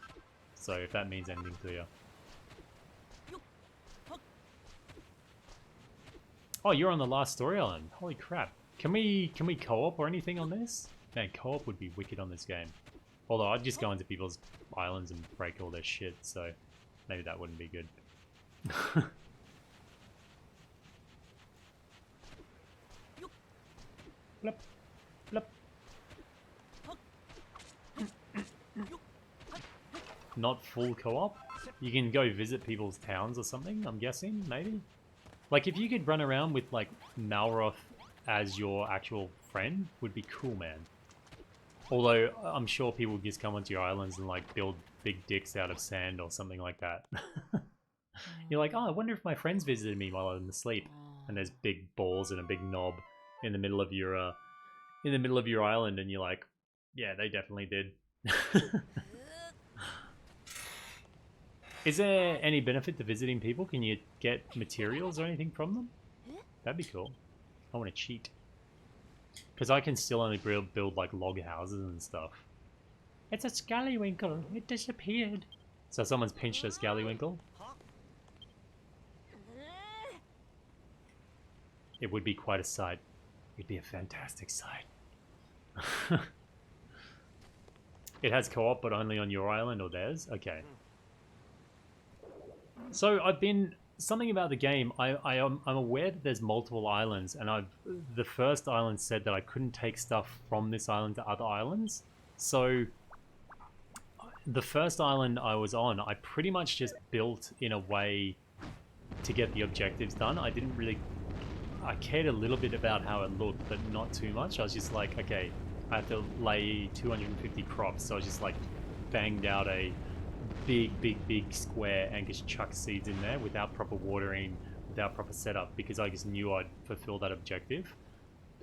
So if that means anything to you. Oh, you're on the last story island. Holy crap. Can we co-op or anything on this? Man, co-op would be wicked on this game. Although I'd just go into people's islands and break all their shit, so maybe that wouldn't be good. Blip. Blip. Not full co-op? You can go visit people's towns or something, I'm guessing, maybe? Like, if you could run around with, like, Malroth as your actual friend, would be cool, man. Although, I'm sure people just come onto your islands and, like, build big dicks out of sand or something like that. You're like, oh, I wonder if my friends visited me while I'm asleep. And there's big balls and a big knob in the middle of your, island, and you're like, yeah, they definitely did. Is there any benefit to visiting people? Can you get materials or anything from them? That'd be cool. I want to cheat. Because I can still only build like log houses and stuff. It's a Scallywinkle. It disappeared. So someone's pinched a Scallywinkle. It would be quite a sight. It'd be a fantastic sight. It has co-op, but only on your island or theirs? Okay. So I've been something about the game. I'm aware that there's multiple islands, and the first island said that I couldn't take stuff from this island to other islands. So the first island I was on, I pretty much just built in a way to get the objectives done. I didn't really... I cared a little bit about how it looked, but not too much. I was just like, okay, I have to lay 250 crops, so I was just like banged out a big square and just chuck seeds in there without proper watering, without proper setup, because I just knew I'd fulfill that objective.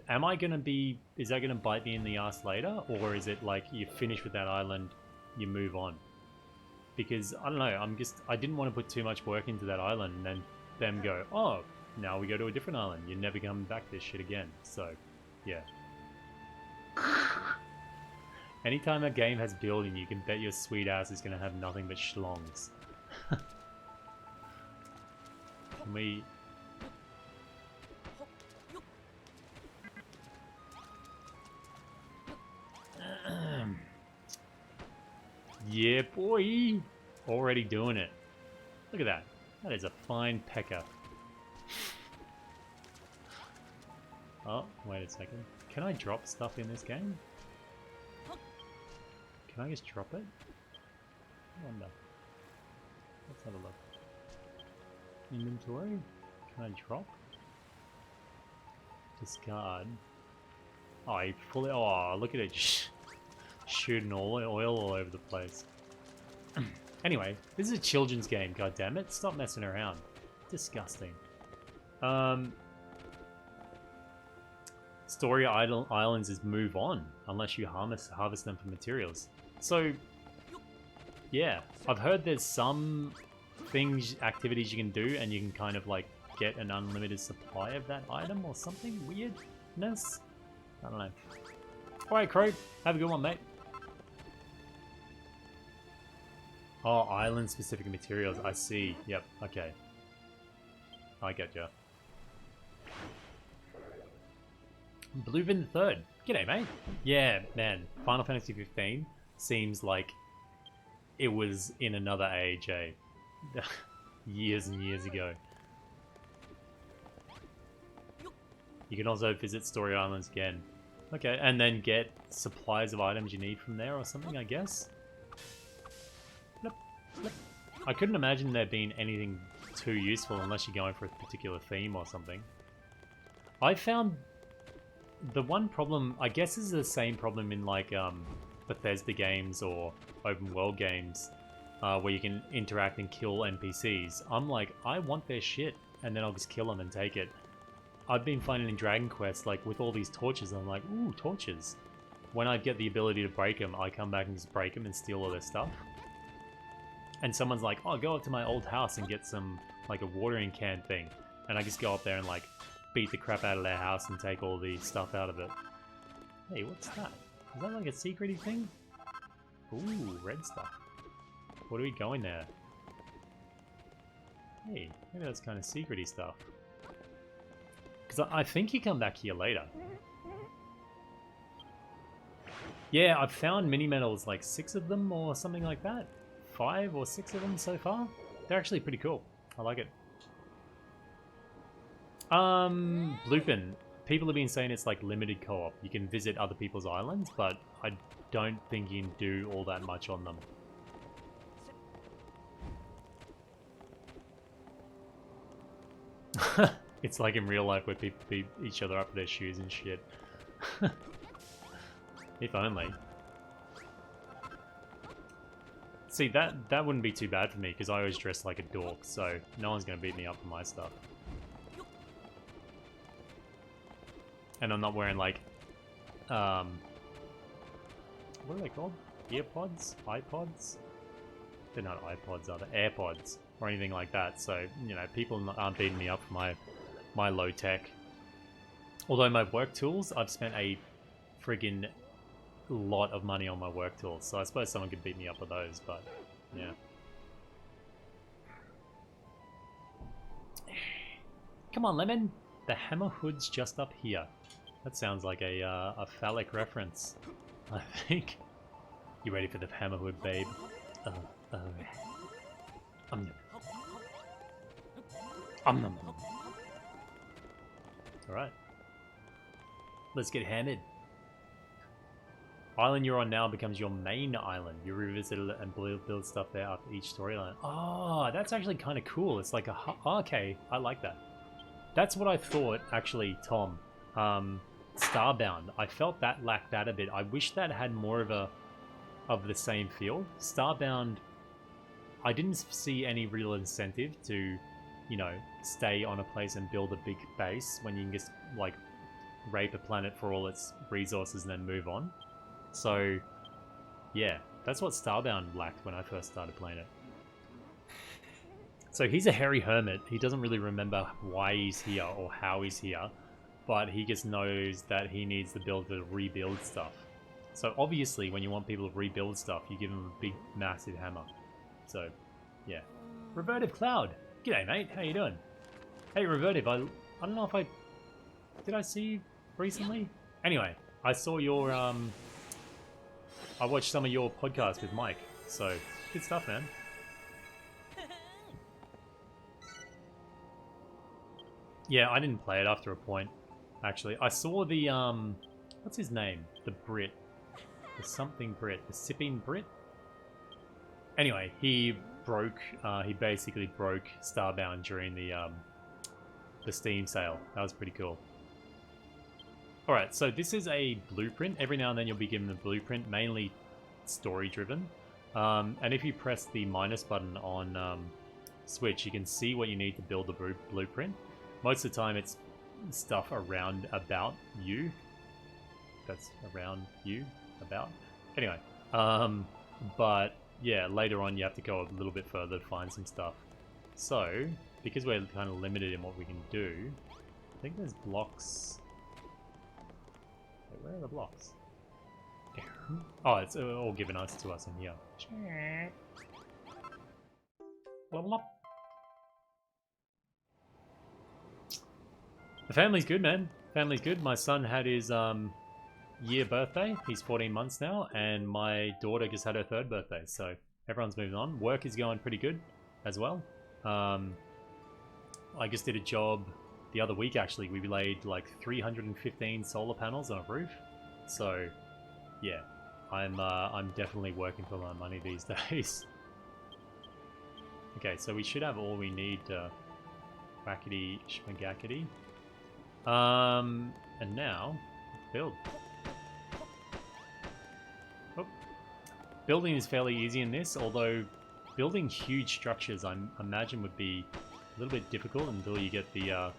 Am I gonna be... is that gonna bite me in the ass later, or is it like you finish with that island, you move on? Because I don't know, I didn't want to put too much work into that island and then them go, oh, now we go to a different island, you're never coming back to this shit again. So yeah. Anytime a game has building, you can bet your sweet ass is gonna have nothing but schlongs. Can we... yeah, boy! Already doing it. Look at that. That is a fine pecker. Oh, wait a second. Can I drop stuff in this game? Can I just drop it? I wonder. Let's have a look. Inventory? Can I drop? Discard. Oh, I fully... oh, look at it. Shooting oil all over the place. Anyway, this is a children's game, goddammit. Stop messing around. Disgusting. Story Islands is move on, unless you harvest them for materials. So, yeah. I've heard there's some activities you can do, and you can kind of like get an unlimited supply of that item or something weirdness. I don't know. Alright, Crow. Have a good one, mate. Oh, island-specific materials. I see. Yep. Okay. I get ya. Bluevin the Third. G'day, mate. Yeah, man. Final Fantasy 15 seems like it was in another age, eh? Years and years ago. You can also visit Story Islands again. Okay, and then get supplies of items you need from there or something, I guess? I couldn't imagine there being anything too useful unless you're going for a particular theme or something. I found the one problem, I guess is the same problem in like Bethesda games or open world games where you can interact and kill NPCs. I'm like, I want their shit, and then I'll just kill them and take it. I've been finding in Dragon Quest, like with all these torches, I'm like, ooh, torches. When I get the ability to break them, I come back and just break them and steal all their stuff. And someone's like, oh, go up to my old house and get some, like a watering can thing. And I just go up there and like beat the crap out of their house and take all the stuff out of it. Hey, what's that? Is that like a secret-y thing? Ooh, red stuff. What are we going there? Hey, maybe that's kind of secret-y stuff. Because I think you come back here later. Yeah, I've found mini-metals, like 6 of them or something like that. 5 or 6 of them so far. They're actually pretty cool. I like it. Bluefin. People have been saying it's like limited co-op. You can visit other people's islands, but I don't think you can do all that much on them. It's like in real life where people beat each other up with their shoes and shit. If only. See, that wouldn't be too bad for me, because I always dress like a dork, so no one's going to beat me up for my stuff. And I'm not wearing, like, what are they called? Earpods? iPods? They're not iPods, are they? AirPods, or anything like that, so, you know, people aren't beating me up for my low tech. Although my work tools, I've spent a friggin' lot of money on my work tools, so I suppose someone could beat me up with those, but yeah. Come on, Lemon! The hammer hood's just up here. That sounds like a phallic reference, I think. You ready for the hammer hood, babe? Alright. Let's get hammered. Island you're on now becomes your main island. You revisit it and build stuff there after each storyline. Oh, that's actually kind of cool. It's like a... okay, I like that. That's what I thought, actually, Tom. Starbound. I felt that lacked that a bit. I wish that had more of the same feel. Starbound, I didn't see any real incentive to, you know, stay on a place and build a big base when you can just, like, rape a planet for all its resources and then move on. So, yeah, that's what Starbound lacked when I first started playing it. So he's a hairy hermit. He doesn't really remember why he's here or how he's here, but he just knows that he needs to rebuild stuff. So obviously, when you want people to rebuild stuff, you give them a big, massive hammer. So, yeah. Revertive Cloud. G'day, mate. How you doing? Hey, Revertive. I don't know if did I see you recently? Anyway, I saw your I watched some of your podcasts with Mike. So, good stuff, man. Yeah, I didn't play it after a point, actually. I saw the, what's his name? The Brit. The something Brit. The Sipping Brit? Anyway, he basically broke Starbound during the Steam sale. That was pretty cool. Alright, so this is a blueprint. Every now and then you'll be given a blueprint, mainly story-driven. And if you press the minus button on Switch, you can see what you need to build the blueprint. Most of the time it's stuff around about you. That's around you, about. Anyway, but yeah, later on you have to go a little bit further to find some stuff. So, because we're kind of limited in what we can do, I think there's blocks. Wait, where are the blocks? Oh, it's all given us to us in here. Level up. The family's good, man. Family's good. My son had his year birthday. He's 14 months now, and my daughter just had her 3rd birthday. So everyone's moving on. Work is going pretty good as well. I just did a job the other week. Actually, we laid like 315 solar panels on a roof. So yeah, I'm definitely working for my money these days. Okay, so we should have all we need to whackety schmagackety. And now build. Oh. Building is fairly easy in this, although building huge structures I imagine would be a little bit difficult until you get the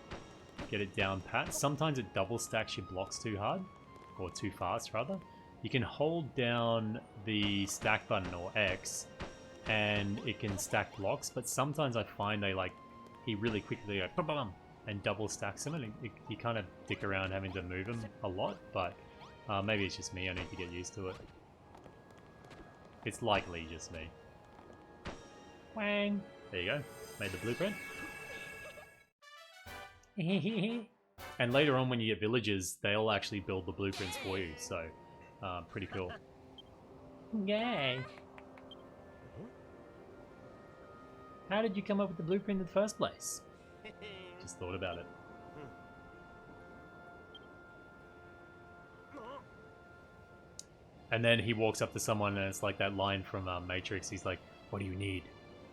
get it down pat. Sometimes it double stacks your blocks too hard, or too fast rather. You can hold down the stack button or X and it can stack blocks, but sometimes I find he really quickly go ba-bum, and double stacks them, and you kind of dick around having to move them a lot, but maybe it's just me. I need to get used to it. It's likely just me. Wang! There you go. Made the blueprint. And later on when you get villagers, they'll actually build the blueprints for you, so pretty cool. Yay! How did you come up with the blueprint in the first place? Just thought about it. And then he walks up to someone and it's like that line from Matrix. He's like, what do you need?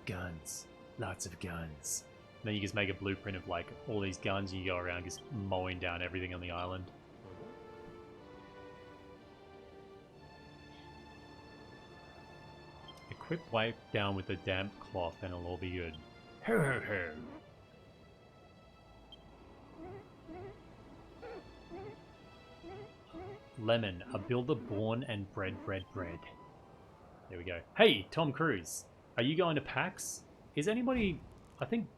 Guns. Lots of guns. And then you just make a blueprint of like all these guns and you go around just mowing down everything on the island. Equip wipe down with a damp cloth and it'll all be good. Ho ho ho! Lemon, a builder born and bred. There we go. Hey, Tom Cruise. Are you going to PAX? Is anybody... I think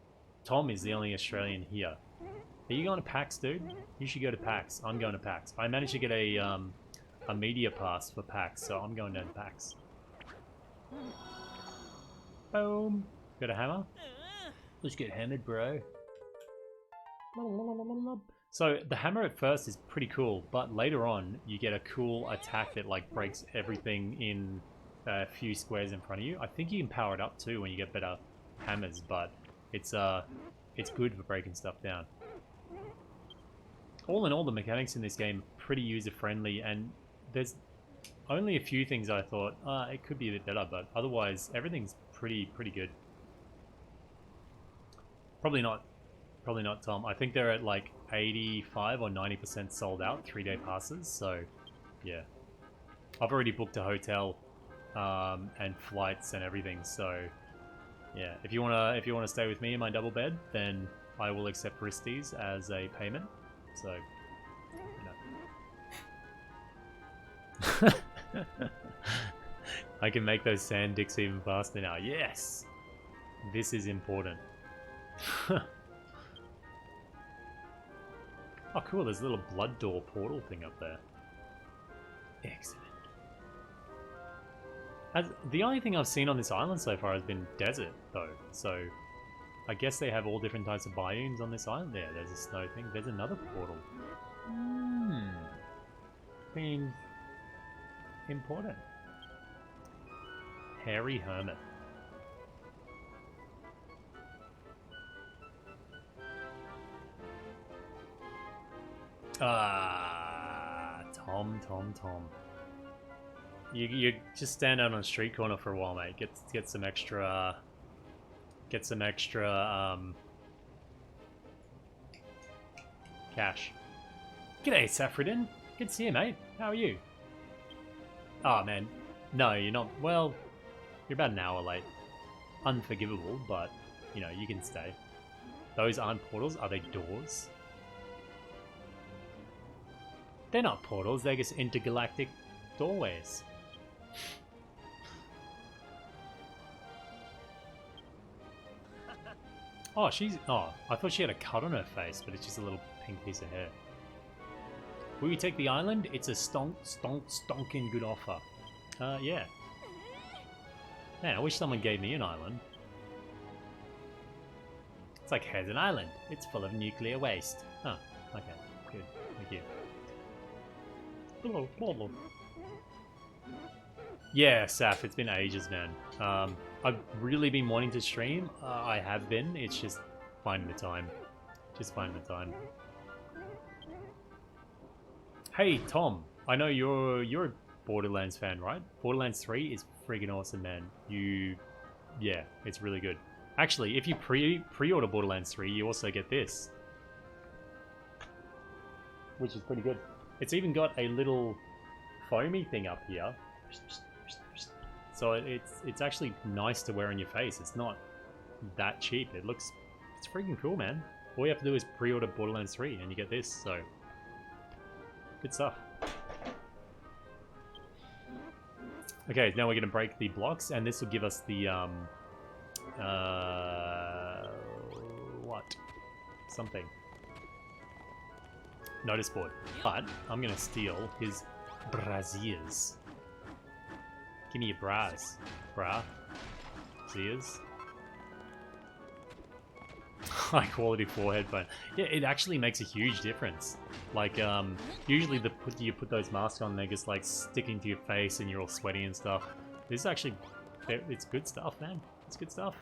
Tom is the only Australian here. Are you going to PAX, dude? You should go to PAX. I'm going to PAX. I managed to get a media pass for PAX, so I'm going down to PAX. Boom. Got a hammer? Let's get hammered, bro. So the hammer at first is pretty cool, but later on you get a cool attack that like breaks everything in a few squares in front of you. I think you can power it up too when you get better hammers, but it's it's good for breaking stuff down. All in all, the mechanics in this game are pretty user-friendly, and there's only a few things I thought, it could be a bit better, but otherwise, everything's pretty good. Probably not, Tom. I think they're at like 85 or 90% sold out, 3-day passes, so yeah. I've already booked a hotel, and flights and everything, so yeah. If you wanna stay with me in my double bed, then I will accept Risties as a payment. So, you know. I can make those sand dicks even faster now. Yes! This is important. Oh, cool. There's a little blood door portal thing up there. Excellent. The only thing I've seen on this island so far has been desert, though. So, I guess they have all different types of biomes on this island. There, there's a snow thing. There's another portal. Seems important. Hairy Hermit. Tom. You just stand out on a street corner for a while, mate. Get some extra cash. G'day, Saffredin. Good to see you, mate. How are you? Oh, man. No, you're not. Well, you're about an hour late. Unforgivable, but, you know, you can stay. Those aren't portals. Are they doors? They're not portals. They're just intergalactic doorways. Oh, I thought she had a cut on her face, but it's just a little pink piece of hair. Will you take the island? It's a stonking good offer. Yeah. Man, I wish someone gave me an island. It's like, here's an island. It's full of nuclear waste. Oh, okay. Good. Thank you. Yeah, Saf, it's been ages, man. I've really been wanting to stream. I have been. It's just finding the time. Hey, Tom. I know you're a Borderlands fan, right? Borderlands 3 is friggin' awesome, man. Yeah, it's really good. Actually, if you pre-order Borderlands 3, you also get this, which is pretty good. It's even got a little foamy thing up here. So it's actually nice to wear on your face. It's not that cheap. It's freaking cool, man. All you have to do is pre-order Borderlands 3 and you get this, so good stuff. Okay, now we're gonna break the blocks and this will give us the what? Something. Notice board. But I'm gonna steal his braziers. Give me your bras. Braziers. High quality forehead phone. Yeah, it actually makes a huge difference. Like, usually you put those masks on, they're just like sticking to your face and you're all sweaty and stuff. This is actually, it's good stuff, man. It's good stuff.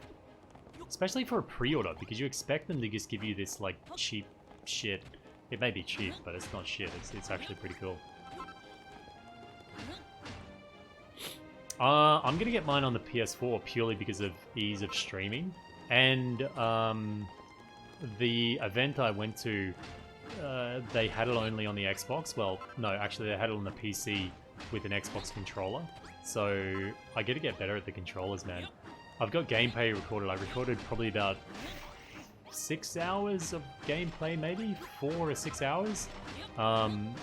Especially for a pre-order, because you expect them to just give you this like cheap shit. It may be cheap, but it's not shit. It's actually pretty cool. I'm gonna get mine on the PS4 purely because of ease of streaming, and the event I went to, they had it only on the Xbox. Well, no, actually they had it on the PC with an Xbox controller. So I get to get better at the controllers, man. I've got gameplay recorded. I recorded probably about 6 hours of gameplay, maybe 4 or 6 hours, and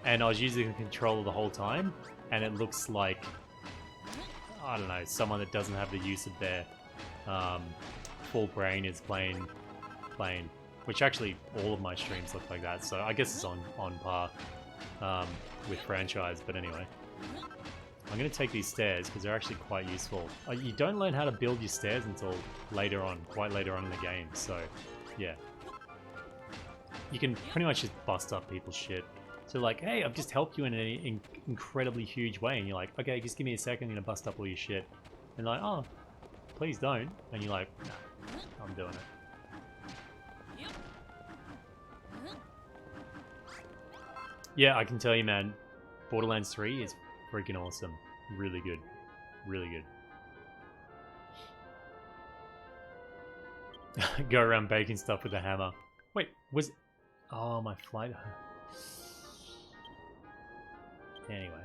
I was using the controller the whole time, and it looks like, I don't know, someone that doesn't have the use of their full brain is playing, which actually all of my streams look like that, so I guess it's on par with franchise. But anyway, I'm going to take these stairs because they're actually quite useful. You don't learn how to build your stairs until later on, quite later on in the game, so yeah. You can pretty much just bust up people's shit. So like, hey, I've just helped you in an incredibly huge way, and you're like, okay, just give me a second, I'm going to bust up all your shit. And like, oh, please don't. And you're like, nah, I'm doing it. Yeah, I can tell you, man. Borderlands 3 is freaking awesome. Really good. Really good. Go around baking stuff with a hammer. Wait, was... Oh, my flight... Anyway.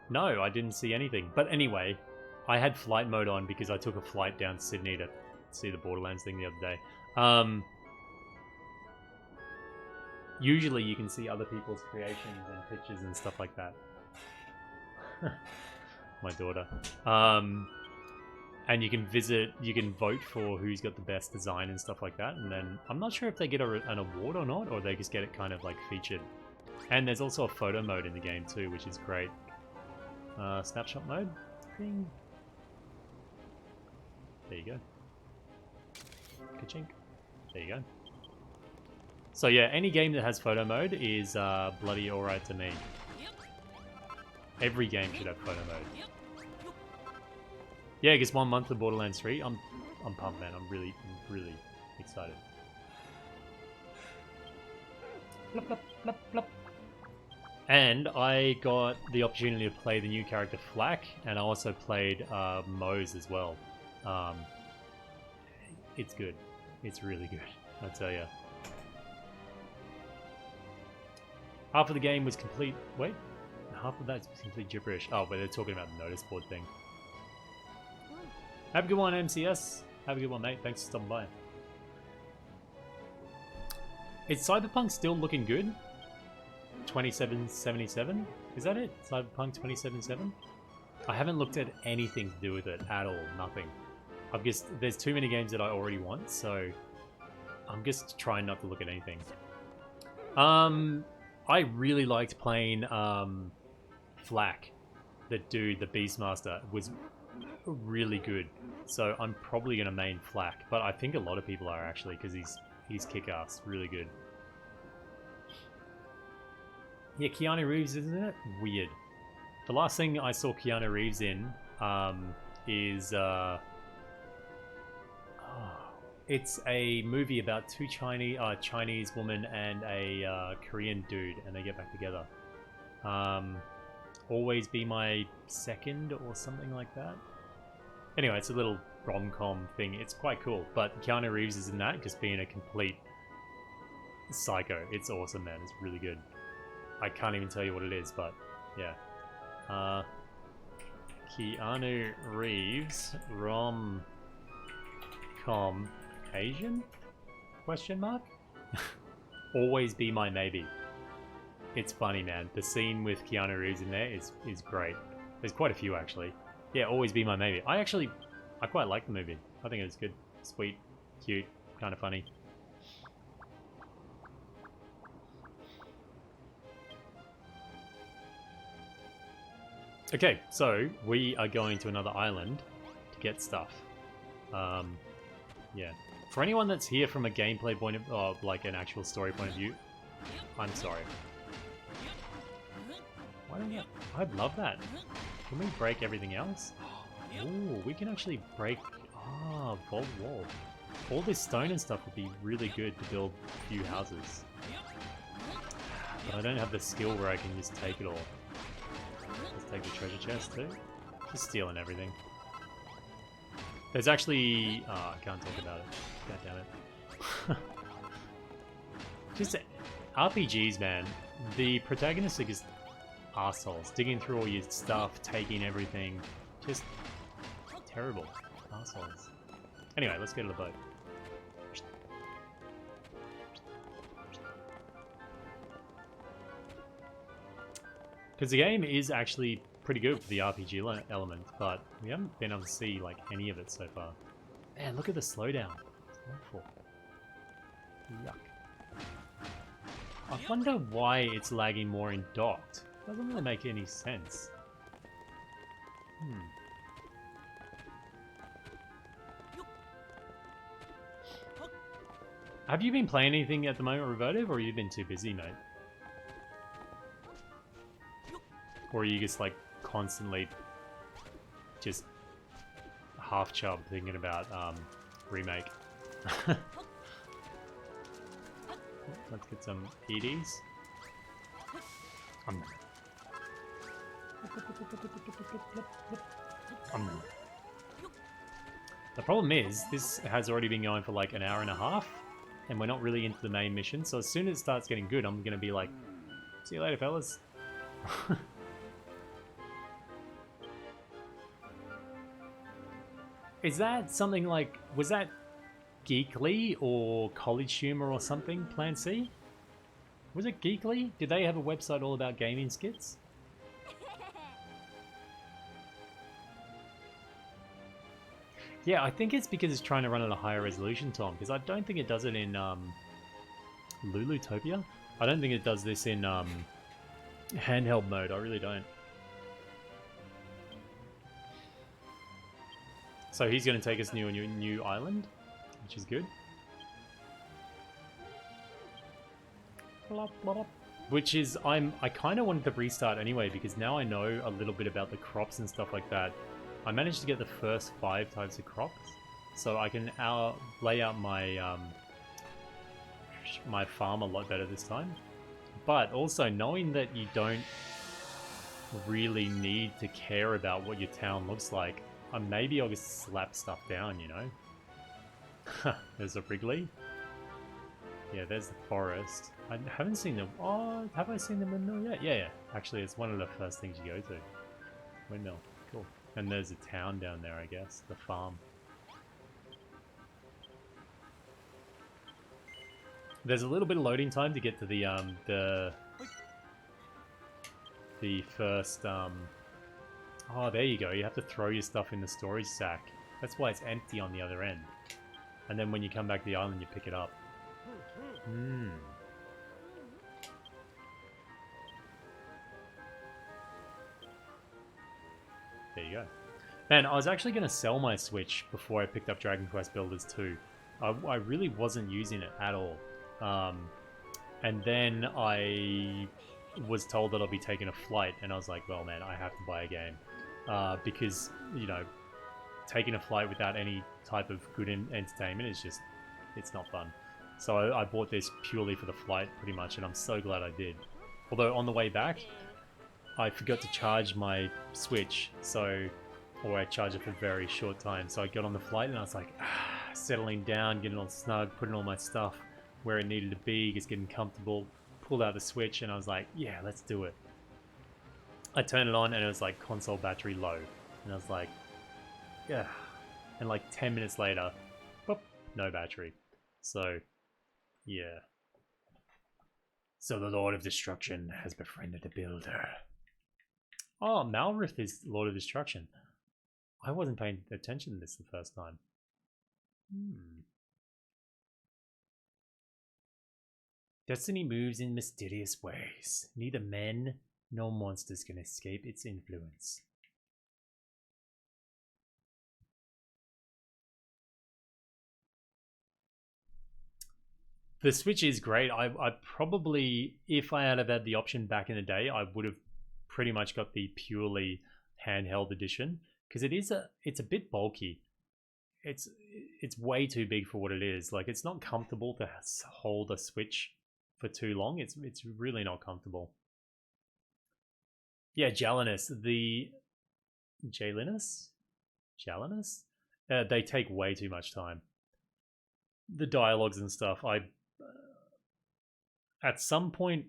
No, I didn't see anything. But anyway, I had flight mode on because I took a flight down to Sydney to see the Borderlands thing the other day. Usually you can see other people's creations and pictures and stuff like that. My daughter. And you can vote for who's got the best design and stuff like that. And then I'm not sure if they get an award or not, or they just get it kind of like featured. And there's also a photo mode in the game too, which is great. Snapshot mode. Bing. There you go. Ka-chink. There you go. So yeah, any game that has photo mode is bloody alright to me. Every game should have photo mode. Yeah, I guess 1 month of Borderlands 3. I'm pumped, man. I'm really excited. Plop, plop, plop, plop. And I got the opportunity to play the new character Flak, and I also played Moze as well. It's good. It's really good, I tell ya. Half of the game was complete... Wait. Half of that is complete gibberish. Oh, but they're talking about the notice board thing. Have a good one, MCS. Have a good one, mate. Thanks for stopping by. Is Cyberpunk still looking good? 2777? Is that it? Cyberpunk 2077? I haven't looked at anything to do with it at all. Nothing. There's too many games that I already want, so I'm just trying not to look at anything. I really liked playing Flak. The dude, the Beastmaster, was really good. So I'm probably going to main Flak, but I think a lot of people are actually, because he's kick-ass, really good. Yeah, Keanu Reeves, isn't it? Weird. The last thing I saw Keanu Reeves in is... it's a movie about two Chinese woman and a Korean dude, and they get back together. Always Be My Second or something like that. Anyway, it's a little rom-com thing. It's quite cool, but Keanu Reeves is in that, just being a complete psycho. It's awesome, man. It's really good. I can't even tell you what it is, but yeah. Keanu Reeves rom-com Asian? Question mark? Always Be My Maybe. It's funny, man. The scene with Keanu Reeves in there is great. There's quite a few, actually. Yeah, Always Be My Maybe. I quite like the movie. I think it was good. Sweet, cute, kind of funny. Okay, so we are going to another island to get stuff. Yeah. For anyone that's here from a gameplay point of like an actual story point of view, I'm sorry. Why don't you? I'd love that. Can we break everything else? Oh, we can actually break... Vault wall. All this stone and stuff would be really good to build a few houses. But I don't have the skill where I can just take it all. Let's take the treasure chest too. Just stealing everything. There's actually... I can't talk about it. God damn it. Just RPGs, man. The protagonists are just assholes. Digging through all your stuff, taking everything. Just terrible. Assholes. Anyway, let's go to the boat. Because the game is actually pretty good for the RPG element, but we haven't been able to see like any of it so far. Man, look at the slowdown. It's awful. Yuck. I wonder why it's lagging more in docked. Doesn't really make any sense. Have you been playing anything at the moment, Revertive, or have you been too busy, mate? Or are you just like constantly just half chub thinking about remake. Let's get some EDs. The problem is, this has already been going for like an hour and a half, and we're not really into the main mission, so as soon as it starts getting good, I'm gonna be like, see you later, fellas. Is that something like, was that Geekly or College Humor or something, Plan C? Was it Geekly? Did they have a website all about gaming skits? Yeah, I think it's because it's trying to run at a higher resolution, Tom, because I don't think it does it in Lulutopia. I don't think it does this in handheld mode, I really don't. So he's going to take us to a new island, which is good. Which is, I kind of wanted to restart anyway, because now I know a little bit about the crops and stuff like that. I managed to get the first 5 types of crops, so I can lay out my my farm a lot better this time. But also knowing that you don't really need to care about what your town looks like, maybe I'll just slap stuff down, you know? There's a Wrigley. Yeah, there's the forest. I haven't seen them. Oh, have I seen the windmill yet? Yeah, yeah. Actually, it's one of the first things you go to. Windmill. Cool. And there's a town down there, I guess. The farm. There's a little bit of loading time to get to the first oh, there you go. You have to throw your stuff in the storage sack. That's why it's empty on the other end. And then when you come back to the island, you pick it up. Hmm. There you go. Man, I was actually going to sell my Switch before I picked up Dragon Quest Builders 2. I really wasn't using it at all. And then I was told that I'll be taking a flight, and I was like, well, man, I have to buy a game. Because, you know, taking a flight without any type of good entertainment is just, it's not fun. So I bought this purely for the flight, pretty much, and I'm so glad I did. Although on the way back, I forgot to charge my Switch, or I charged it for a very short time. So I got on the flight and I was like, settling down, getting all snug, putting all my stuff where it needed to be, just getting comfortable. Pulled out the Switch and I was like, yeah, let's do it. I turned it on and it was like console battery low. And I was like, yeah. And like 10 minutes later, boop, no battery. So, yeah. So the Lord of Destruction has befriended a builder. Oh, Malrith is Lord of Destruction. I wasn't paying attention to this the first time. Destiny moves in mysterious ways. Neither men nor monsters can escape its influence. The Switch is great. I probably, if I had had the option back in the day, I would have pretty much got the purely handheld edition, because it's a bit bulky. It's way too big for what it is. Like, it's not comfortable to hold a Switch for too long. It's really not comfortable. Yeah, Jalinus, the Jalinus, they take way too much time. The dialogues and stuff, at some point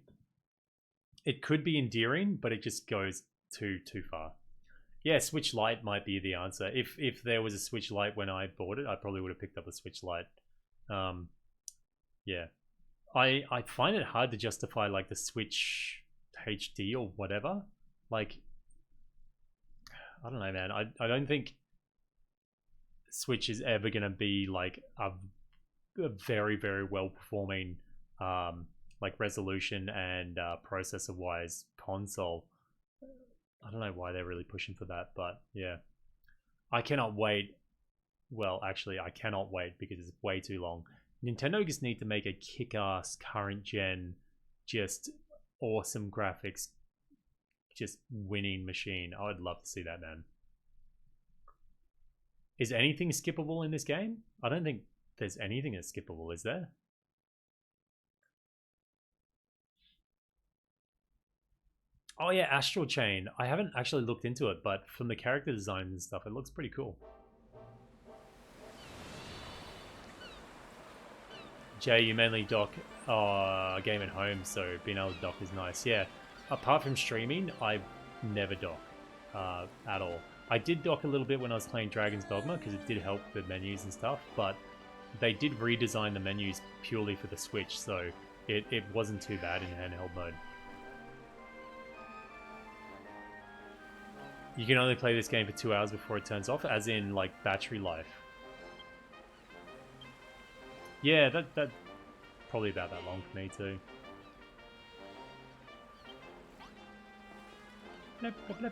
it could be endearing, but it just goes too far. Yeah, Switch Lite might be the answer. If there was a Switch Lite when I bought it, I probably would have picked up a Switch Lite. Yeah. I find it hard to justify like the Switch HD or whatever. Like, I don't know, man. I don't think Switch is ever going to be like a very, very well performing like resolution and processor wise console. I don't know why they're really pushing for that, but yeah. I cannot wait. Well, actually, I cannot wait because it's way too long. Nintendo just need to make a kick-ass current gen, just awesome graphics, just winning machine. I would love to see that, man. Is anything skippable in this game? I don't think there's anything that's skippable, is there? Oh yeah, Astral Chain. I haven't actually looked into it, but from the character design and stuff, it looks pretty cool. Jay, you mainly dock game at home, so being able to dock is nice. Yeah, apart from streaming, I never dock at all. I did dock a little bit when I was playing Dragon's Dogma because it did help the menus and stuff, but they did redesign the menus purely for the Switch, so it wasn't too bad in handheld mode. You can only play this game for 2 hours before it turns off, as in, like, battery life. Yeah, that probably about that long for me, too.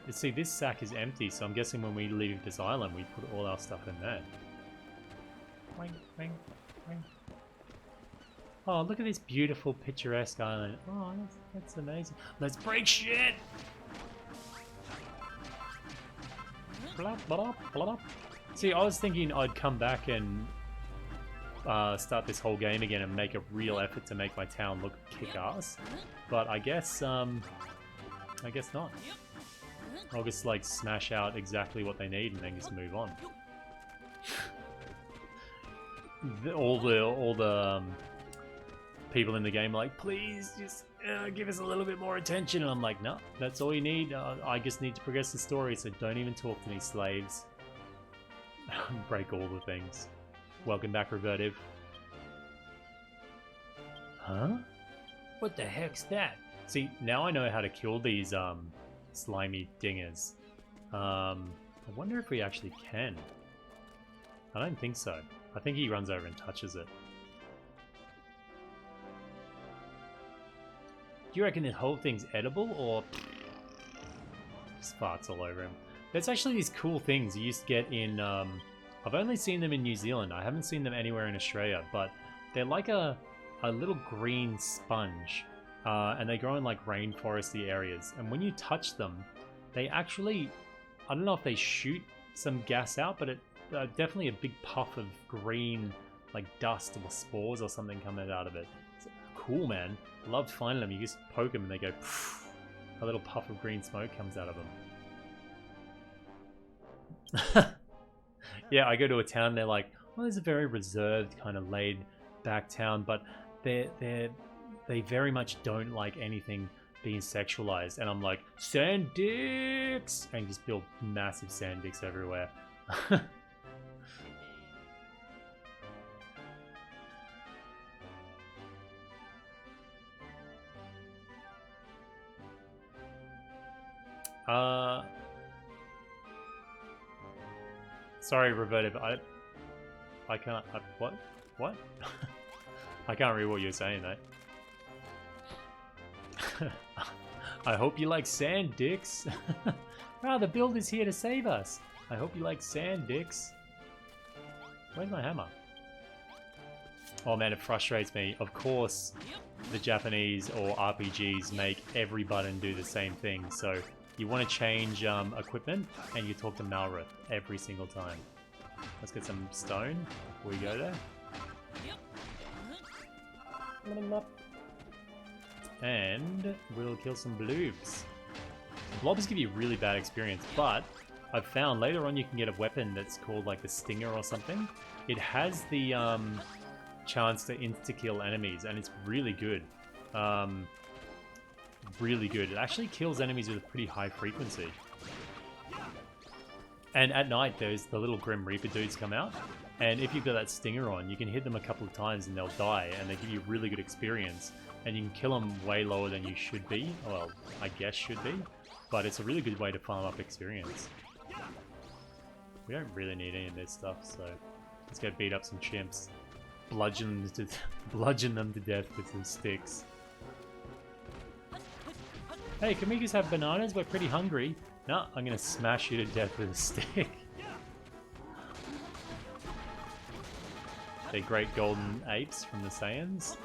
See, this sack is empty, so I'm guessing when we leave this island, we put all our stuff in there. Wing, wing, wing. Oh, look at this beautiful, picturesque island. Oh, that's amazing. Let's break shit! See, I was thinking I'd come back and start this whole game again and make a real effort to make my town look kick-ass, but I guess not. I'll just like smash out exactly what they need and then just move on. all the people in the game are like, please just give us a little bit more attention, and I'm like, no, that's all you need. I just need to progress the story, so don't even talk to me, slaves. Break all the things. Welcome back, Revertive. Huh? What the heck's that? See, now I know how to kill these slimy dingers. I wonder if we actually can. I don't think so. I think he runs over and touches it. Do you reckon the whole thing's edible, or just farts all over him? There's actually these cool things you used to get in, I've only seen them in New Zealand. I haven't seen them anywhere in Australia, but they're like a little green sponge, and they grow in like rainforesty areas. And when you touch them, they actually, I don't know if they shoot some gas out, but it definitely a big puff of green, like dust or spores or something coming out of it. It's cool, man. Loved finding them. You just poke them and they go, poof, a little puff of green smoke comes out of them. Yeah, I go to a town, they're like, well, it's a very reserved, kind of laid back town, but they very much don't like anything being sexualized. And I'm like, sand dicks! And you just build massive sand dicks everywhere. Sorry, Reverted, but I can't. What? I can't read what you're saying, mate. I hope you like sand, dicks. Wow, the builder's here to save us. I hope you like sand, dicks. Where's my hammer? Oh man, it frustrates me. Of course, the Japanese or RPGs make every button do the same thing, so you want to change equipment, and you talk to Malrith every single time. Let's get some stone before we go there. And we'll kill some bloobs. Blobs give you really bad experience, but I've found later on you can get a weapon that's called like the Stinger or something. It has the chance to insta-kill enemies, and it's really good. Really good. It actually kills enemies with a pretty high frequency. And at night, there's the little Grim Reaper dudes come out, and if you've got that Stinger on, you can hit them a couple of times and they'll die, and they give you really good experience, and you can kill them way lower than you should be. Well, I guess should be, but it's a really good way to farm up experience. We don't really need any of this stuff, so let's go beat up some chimps. Bludgeon them to death with some sticks. Hey, can we just have bananas? We're pretty hungry. No, I'm gonna smash you to death with a stick. They're great golden apes from the Saiyans.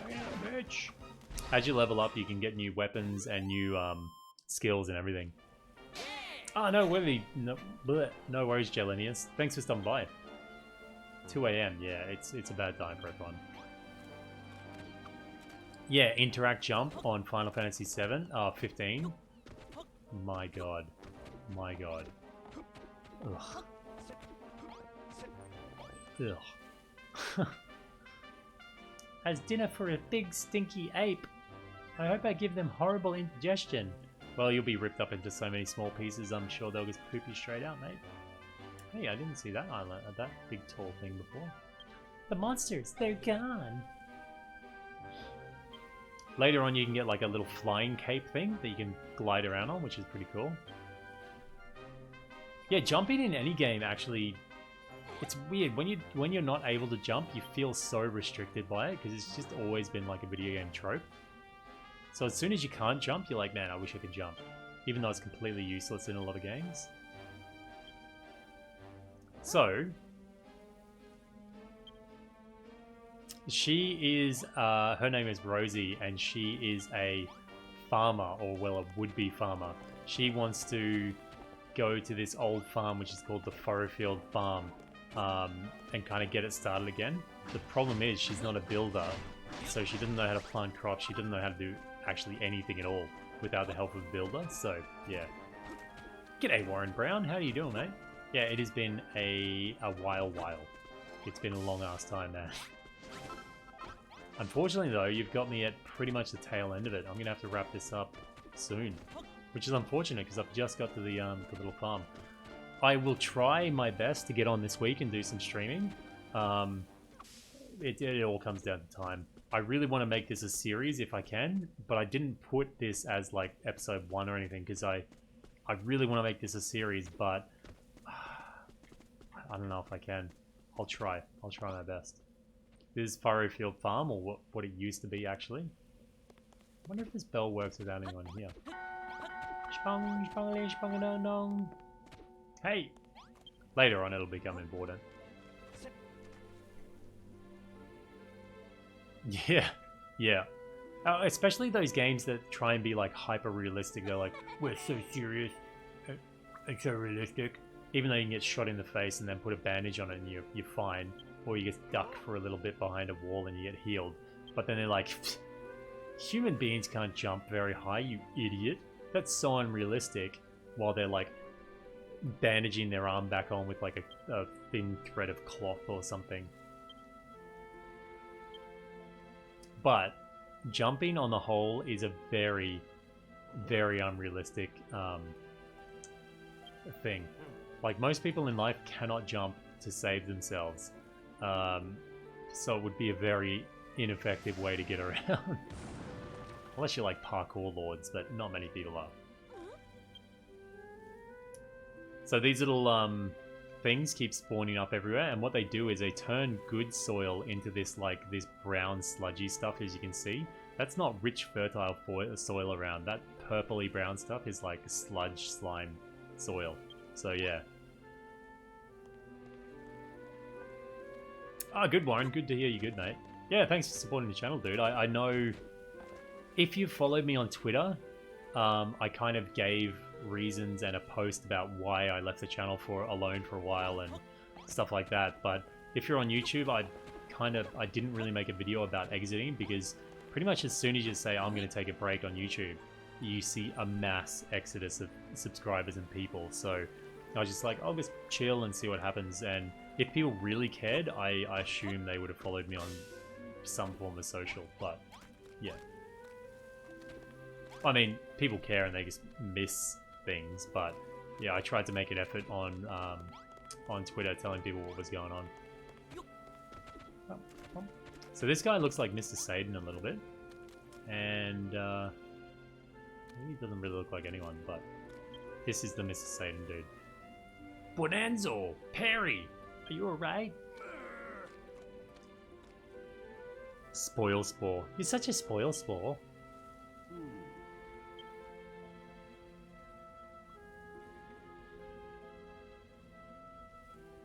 Yeah, bitch. As you level up, you can get new weapons and new skills and everything. Oh, no, Willie. No, bleh. No worries, Jelenius. Thanks for stopping by. 2 a.m. Yeah, it's a bad time for everyone. Yeah, interact jump on Final Fantasy 15. My god. My god. Ugh. Ugh. As dinner for a big stinky ape. I hope I give them horrible indigestion. Well, you'll be ripped up into so many small pieces, I'm sure they'll just poop you straight out, mate. Hey, I didn't see that island, that big tall thing before. The monsters, they're gone. Later on, you can get like a little flying cape thing that you can glide around on, which is pretty cool. Yeah, jumping in any game actually, it's weird. When you're not able to jump, you feel so restricted by it because it's just always been like a video game trope. So as soon as you can't jump, you're like, man, I wish I could jump. Even though it's completely useless in a lot of games. So, she is, her name is Rosie, and she is a farmer, or well, a would-be farmer. She wants to go to this old farm, which is called the Furrowfield Farm, and kind of get it started again. The problem is she's not a builder, so she doesn't know how to plant crops. She doesn't know how to do actually anything at all without the help of a builder. So yeah. G'day, Warren Brown. How are you doing, mate? Yeah, it has been a while. It's been a long ass time, man. Unfortunately, though, you've got me at pretty much the tail end of it. I'm gonna have to wrap this up soon, which is unfortunate because I've just got to the little farm. I will try my best to get on this week and do some streaming. It all comes down to time. I really want to make this a series if I can, but I didn't put this as like episode 1 or anything because I really want to make this a series, but I don't know if I can. I'll try my best. This is Furrowfield Farm, or what it used to be actually. I wonder if this bell works without anyone here. Spong, spongly, spong-a-dong-dong. Hey! Later on it'll become important. Yeah. Especially those games that try and be like hyper realistic. They're like, we're so serious, it's so realistic. Even though you can get shot in the face and then put a bandage on it and you're fine, or you get duck for a little bit behind a wall and you get healed. But then they're like, human beings can't jump very high, you idiot. That's so unrealistic. While they're like bandaging their arm back on with like a thin thread of cloth or something. But jumping on the whole is a very, very unrealistic thing. Like, most people in life cannot jump to save themselves. So it would be a very ineffective way to get around. Unless you're like parkour lords, but not many people are. So these little things keep spawning up everywhere, and what they do is they turn good soil into this brown sludgy stuff, as you can see. That's not rich fertile soil around. That purpley brown stuff is like sludge slime soil. So yeah. Ah, good, Warren. Good to hear you good, mate. Yeah, thanks for supporting the channel, dude. I know if you followed me on Twitter, I kind of gave reasons and a post about why I left the channel alone for a while and stuff like that. But if you're on YouTube, I didn't really make a video about exiting, because pretty much as soon as you say I'm going to take a break on YouTube, you see a mass exodus of subscribers and people. So I was just like, I'll just chill and see what happens. And if people really cared, I assume they would have followed me on some form of social. But yeah, I mean, people care and they just miss things. But yeah, I tried to make an effort on Twitter telling people what was going on. So this guy looks like Mr. Satan a little bit, and he doesn't really look like anyone, but this is the Mr. Satan dude. Bonanzo! Perry! Are you alright? Spoil Spore. You're such a Spoil Spore.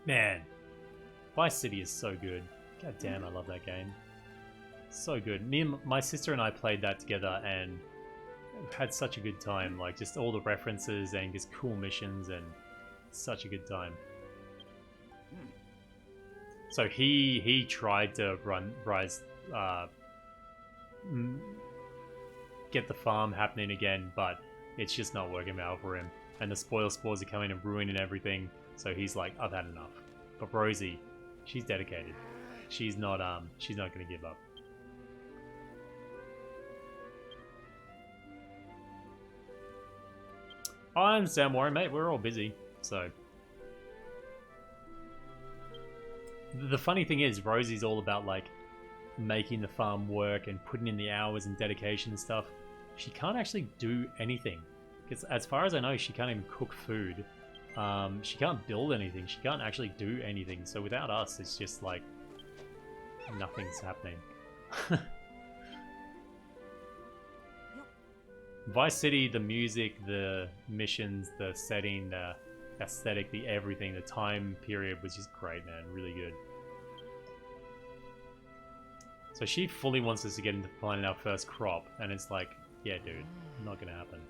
Man, Vice City is so good. God damn, I love that game. So good. My sister and I played that together, and had such a good time. Like just all the references and just cool missions and such a good time. So he tried to get the farm happening again, but it's just not working out for him. And the spoil spores are coming and ruining everything. So he's like, I've had enough. But Rosie, she's dedicated. She's not gonna give up. I understand, Warren, mate. We're all busy, so. The funny thing is, Rosie's all about like making the farm work and putting in the hours and dedication and stuff. She can't actually do anything. Because as far as I know, she can't even cook food. She can't build anything. She can't actually do anything. So without us, it's just like nothing's happening. Vice City, the music, the missions, the setting, the aesthetic, the everything, the time period was just great, man. Really good. So she fully wants us to get into planting our first crop, and it's like, yeah, dude, not gonna happen.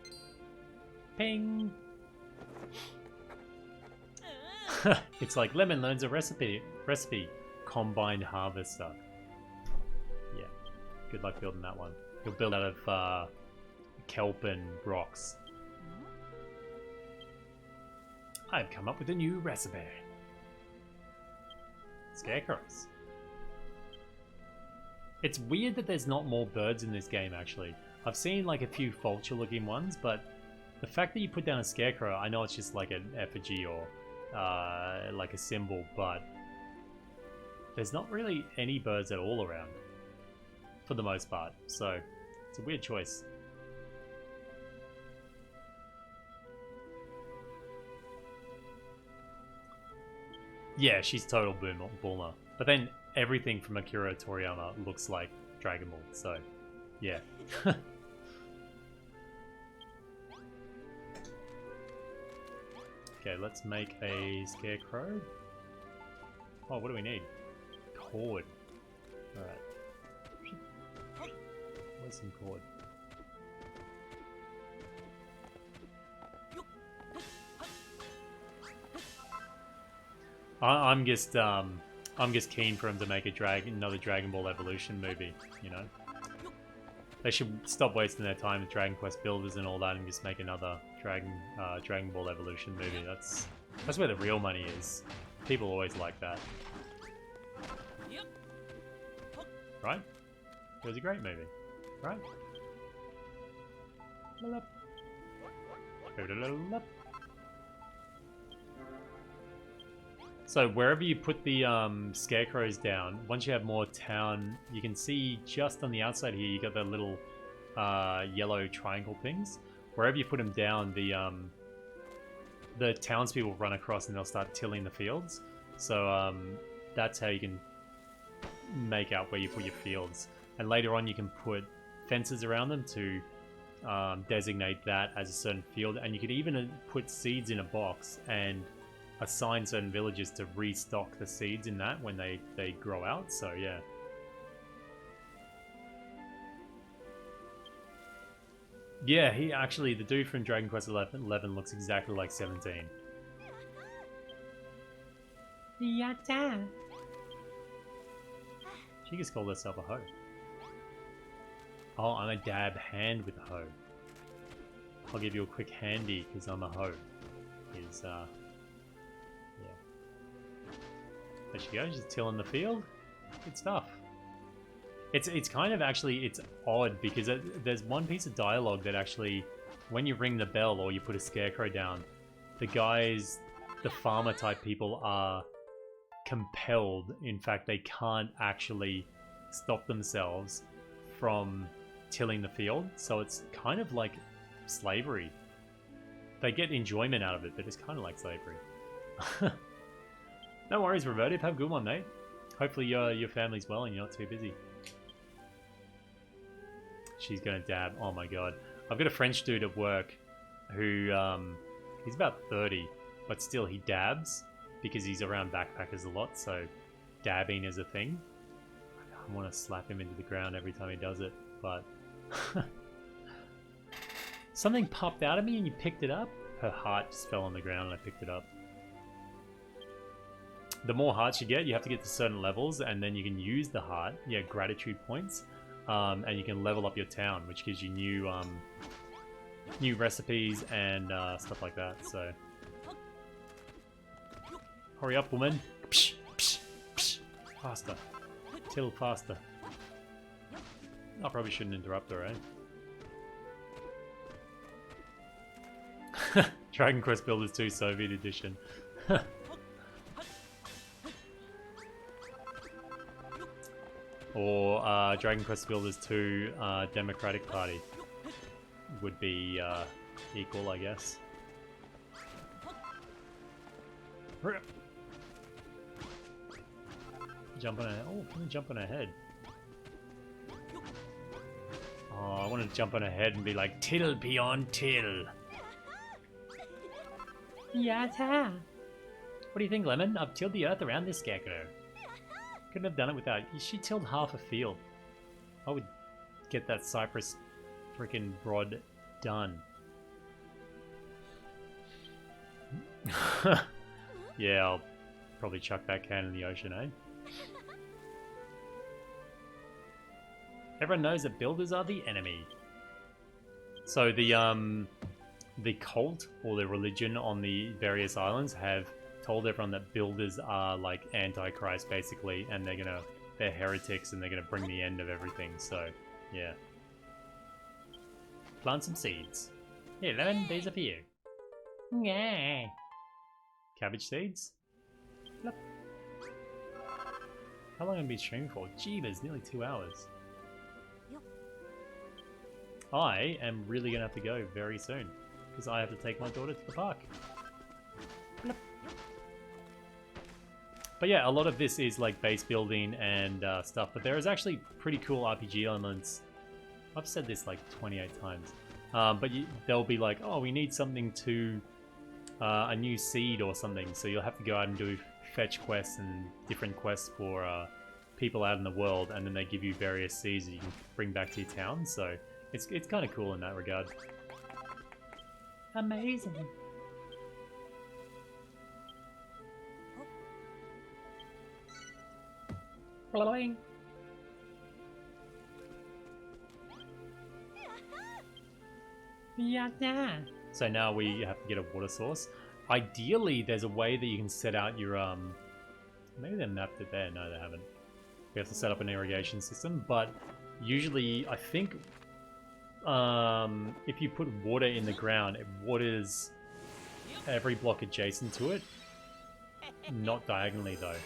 Ping! It's like Lemon learns a recipe. Combined harvester. Yeah, good luck building that one. You'll build out of kelp and rocks. I've come up with a new recipe. Scarecrows. It's weird that there's not more birds in this game, actually. I've seen like a few vulture-looking ones, but the fact that you put down a scarecrow, I know it's just like an effigy or like a symbol, but there's not really any birds at all around, for the most part. So it's a weird choice. Yeah, she's total boomer. But then everything from Akira Toriyama looks like Dragon Ball, so yeah. Okay, let's make a scarecrow. Oh, what do we need? Cord. Alright. Where's some cord? I'm just keen for him to make another Dragon Ball Evolution movie, you know? They should stop wasting their time with Dragon Quest Builders and all that and just make another Dragon Ball Evolution movie. That's where the real money is. People always like that. Right? It was a great movie. Right? So wherever you put the scarecrows down, once you have more town, you can see just on the outside here, you got the little yellow triangle things. Wherever you put them down, the townspeople run across and they'll start tilling the fields. So that's how you can make out where you put your fields. And later on, you can put fences around them to designate that as a certain field. And you could even put seeds in a box and assign certain villages to restock the seeds in that when they grow out. So yeah. Yeah, he actually, the dude from Dragon Quest 11 looks exactly like 17. Yatta. She just called herself a hoe. Oh, I'm a dab hand with a hoe. I'll give you a quick handy because I'm a hoe. Yeah. There she goes, just tilling the field. Good stuff. It's kind of actually, it's odd because there's one piece of dialogue that actually, when you ring the bell or you put a scarecrow down, the farmer type people are compelled. In fact, they can't actually stop themselves from tilling the field. So it's kind of like slavery. They get enjoyment out of it, but it's kind of like slavery. No worries, Revertive. Have a good one, mate. Hopefully your family's well and you're not too busy. She's gonna dab. Oh my god. I've got a French dude at work who, he's about 30, but still he dabs because he's around backpackers a lot, so dabbing is a thing. I want to slap him into the ground every time he does it, but... Something popped out of me and you picked it up? Her heart just fell on the ground and I picked it up. The more hearts you get, you have to get to certain levels, and then you can use the heart, yeah, gratitude points, and you can level up your town, which gives you new recipes and stuff like that. So, hurry up, woman! Psh, psh, psh. Faster, till faster. I probably shouldn't interrupt her, eh? Dragon Quest Builders 2 Soviet Edition. Or Dragon Quest Builders 2 Democratic Party would be equal, I guess. Jump on her. Oh, can you jump on her head? Oh, I want to jump on her head and be like, till, peon, till. Yata. What do you think, Lemon? I've tilled the earth around this scarecrow. Couldn't have done it without. She tilled half a field. I would get that cypress freaking rod done. Yeah, I'll probably chuck that can in the ocean, eh? Everyone knows that builders are the enemy. So the cult or the religion on the various islands have told everyone that builders are like Antichrist basically, and they're heretics and they're gonna bring the end of everything. So yeah, plant some seeds. Here, Lemon, these are for you. Yeah. Cabbage seeds. Plop. How long have I been streaming for? Jeebus, nearly 2 hours. I am really gonna have to go very soon because I have to take my daughter to the park. Plop. But yeah, a lot of this is like base building and stuff, but there is actually pretty cool RPG elements. I've said this like 28 times. But they'll be like, oh, we need something to a new seed or something, so you'll have to go out and do fetch quests and different quests for people out in the world, and then they give you various seeds that you can bring back to your town, so it's kind of cool in that regard. Amazing. Blowing. Yeah. So now we have to get a water source. Ideally, there's a way that you can set out your maybe they mapped it there. No, they haven't. We have to set up an irrigation system, but usually I think if you put water in the ground, it waters every block adjacent to it, not diagonally though.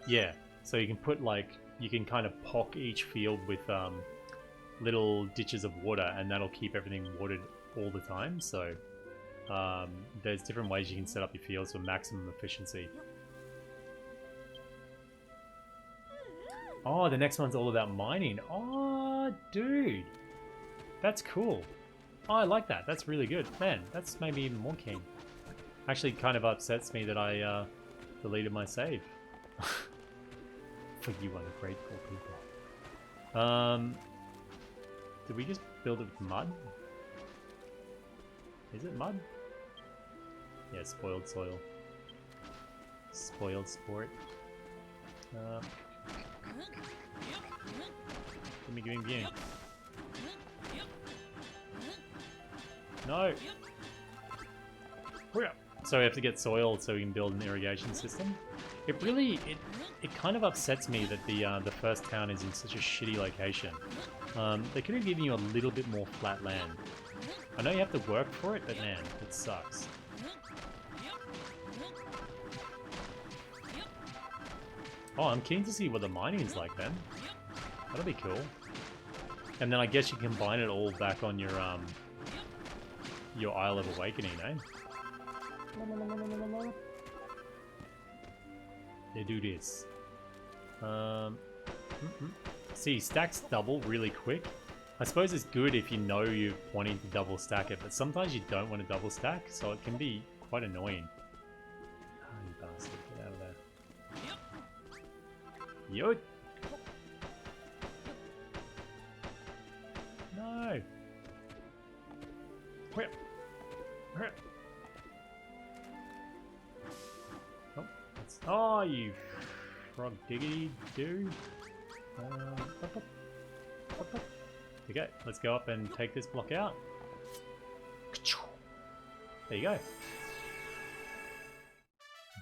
Yeah, so you can put you can kind of pock each field with little ditches of water, and that'll keep everything watered all the time. So there's different ways you can set up your fields for maximum efficiency. Oh, the next one's all about mining. Oh, dude. That's cool. Oh, I like that. That's really good. Man, that's made me even more keen. Actually, kind of upsets me that I deleted my save. For you ungrateful people. Did we just build it with mud? Is it mud? Yeah, spoiled soil. Spoiled sport. Gimme. No! So we have to get soil so we can build an irrigation system. It really, it kind of upsets me that the first town is in such a shitty location. They could have given you a little bit more flat land. I know you have to work for it, but man, it sucks. Oh, I'm keen to see what the mining is like then. That'll be cool. And then I guess you combine it all back on your Isle of Awakening, eh? They do this. See, stacks double really quick. I suppose it's good if you know you're wanting to double stack it, but sometimes you don't want to double stack, so it can be quite annoying. Oh, you bastard, get out of there. Yo! No. Whip. Whip. Oh, oh, you frog diggity dude. Up, up. Up, up. Okay, let's go up and take this block out. There you go.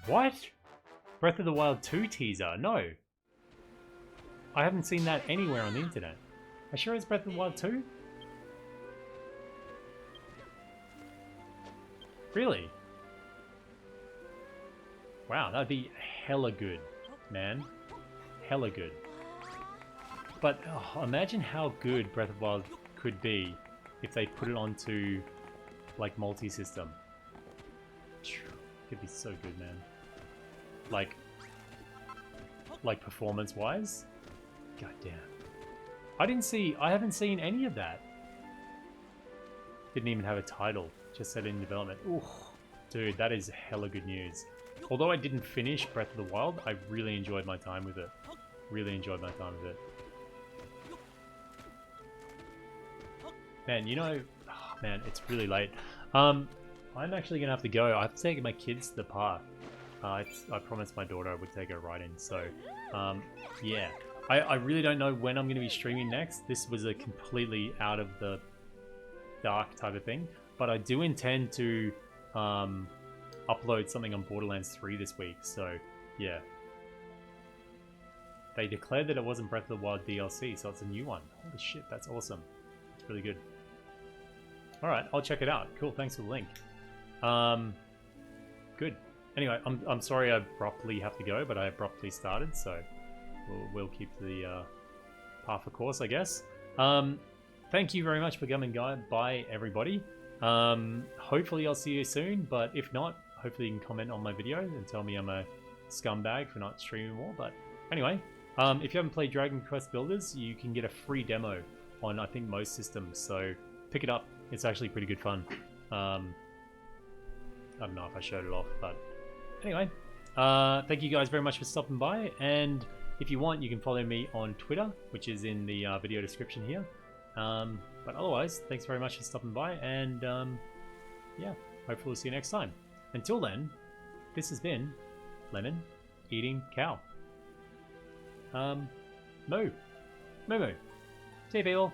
What? Breath of the Wild 2 teaser? No. I haven't seen that anywhere on the internet. Are you sure it's Breath of the Wild 2? Really? Wow, that'd be hella good, man. Hella good. But oh, imagine how good Breath of the Wild could be if they put it onto like multi-system. Could be so good, man. Like performance-wise. God damn. I haven't seen any of that. Didn't even have a title. Just said in development. Ooh, dude, that is hella good news. Although I didn't finish Breath of the Wild, I really enjoyed my time with it. Really enjoyed my time with it. Man, you know, oh, man, it's really late. I'm actually gonna have to go. I have to take my kids to the park. I promised my daughter I would take her right in. So, yeah. I really don't know when I'm gonna be streaming next. This was a completely out of the dark type of thing. But I do intend to upload something on Borderlands 3 this week. So, yeah. They declared that it wasn't Breath of the Wild DLC, so it's a new one. Holy shit, that's awesome. It's really good. Alright, I'll check it out. Cool, thanks for the link. Good. Anyway, I'm sorry I abruptly have to go, but I abruptly started, so we'll keep the path of course, I guess. Thank you very much for coming by, everybody. Hopefully I'll see you soon, but if not, hopefully you can comment on my video and tell me I'm a scumbag for not streaming more. But anyway, if you haven't played Dragon Quest Builders, you can get a free demo on, I think, most systems, so pick it up. It's actually pretty good fun. I don't know if I showed it off, but anyway, thank you guys very much for stopping by, and if you want, you can follow me on Twitter, which is in the video description here. But otherwise, thanks very much for stopping by, and yeah, hopefully we'll see you next time. Until then, this has been Lemon Eating Cow. Moo. Moo moo. See you, people.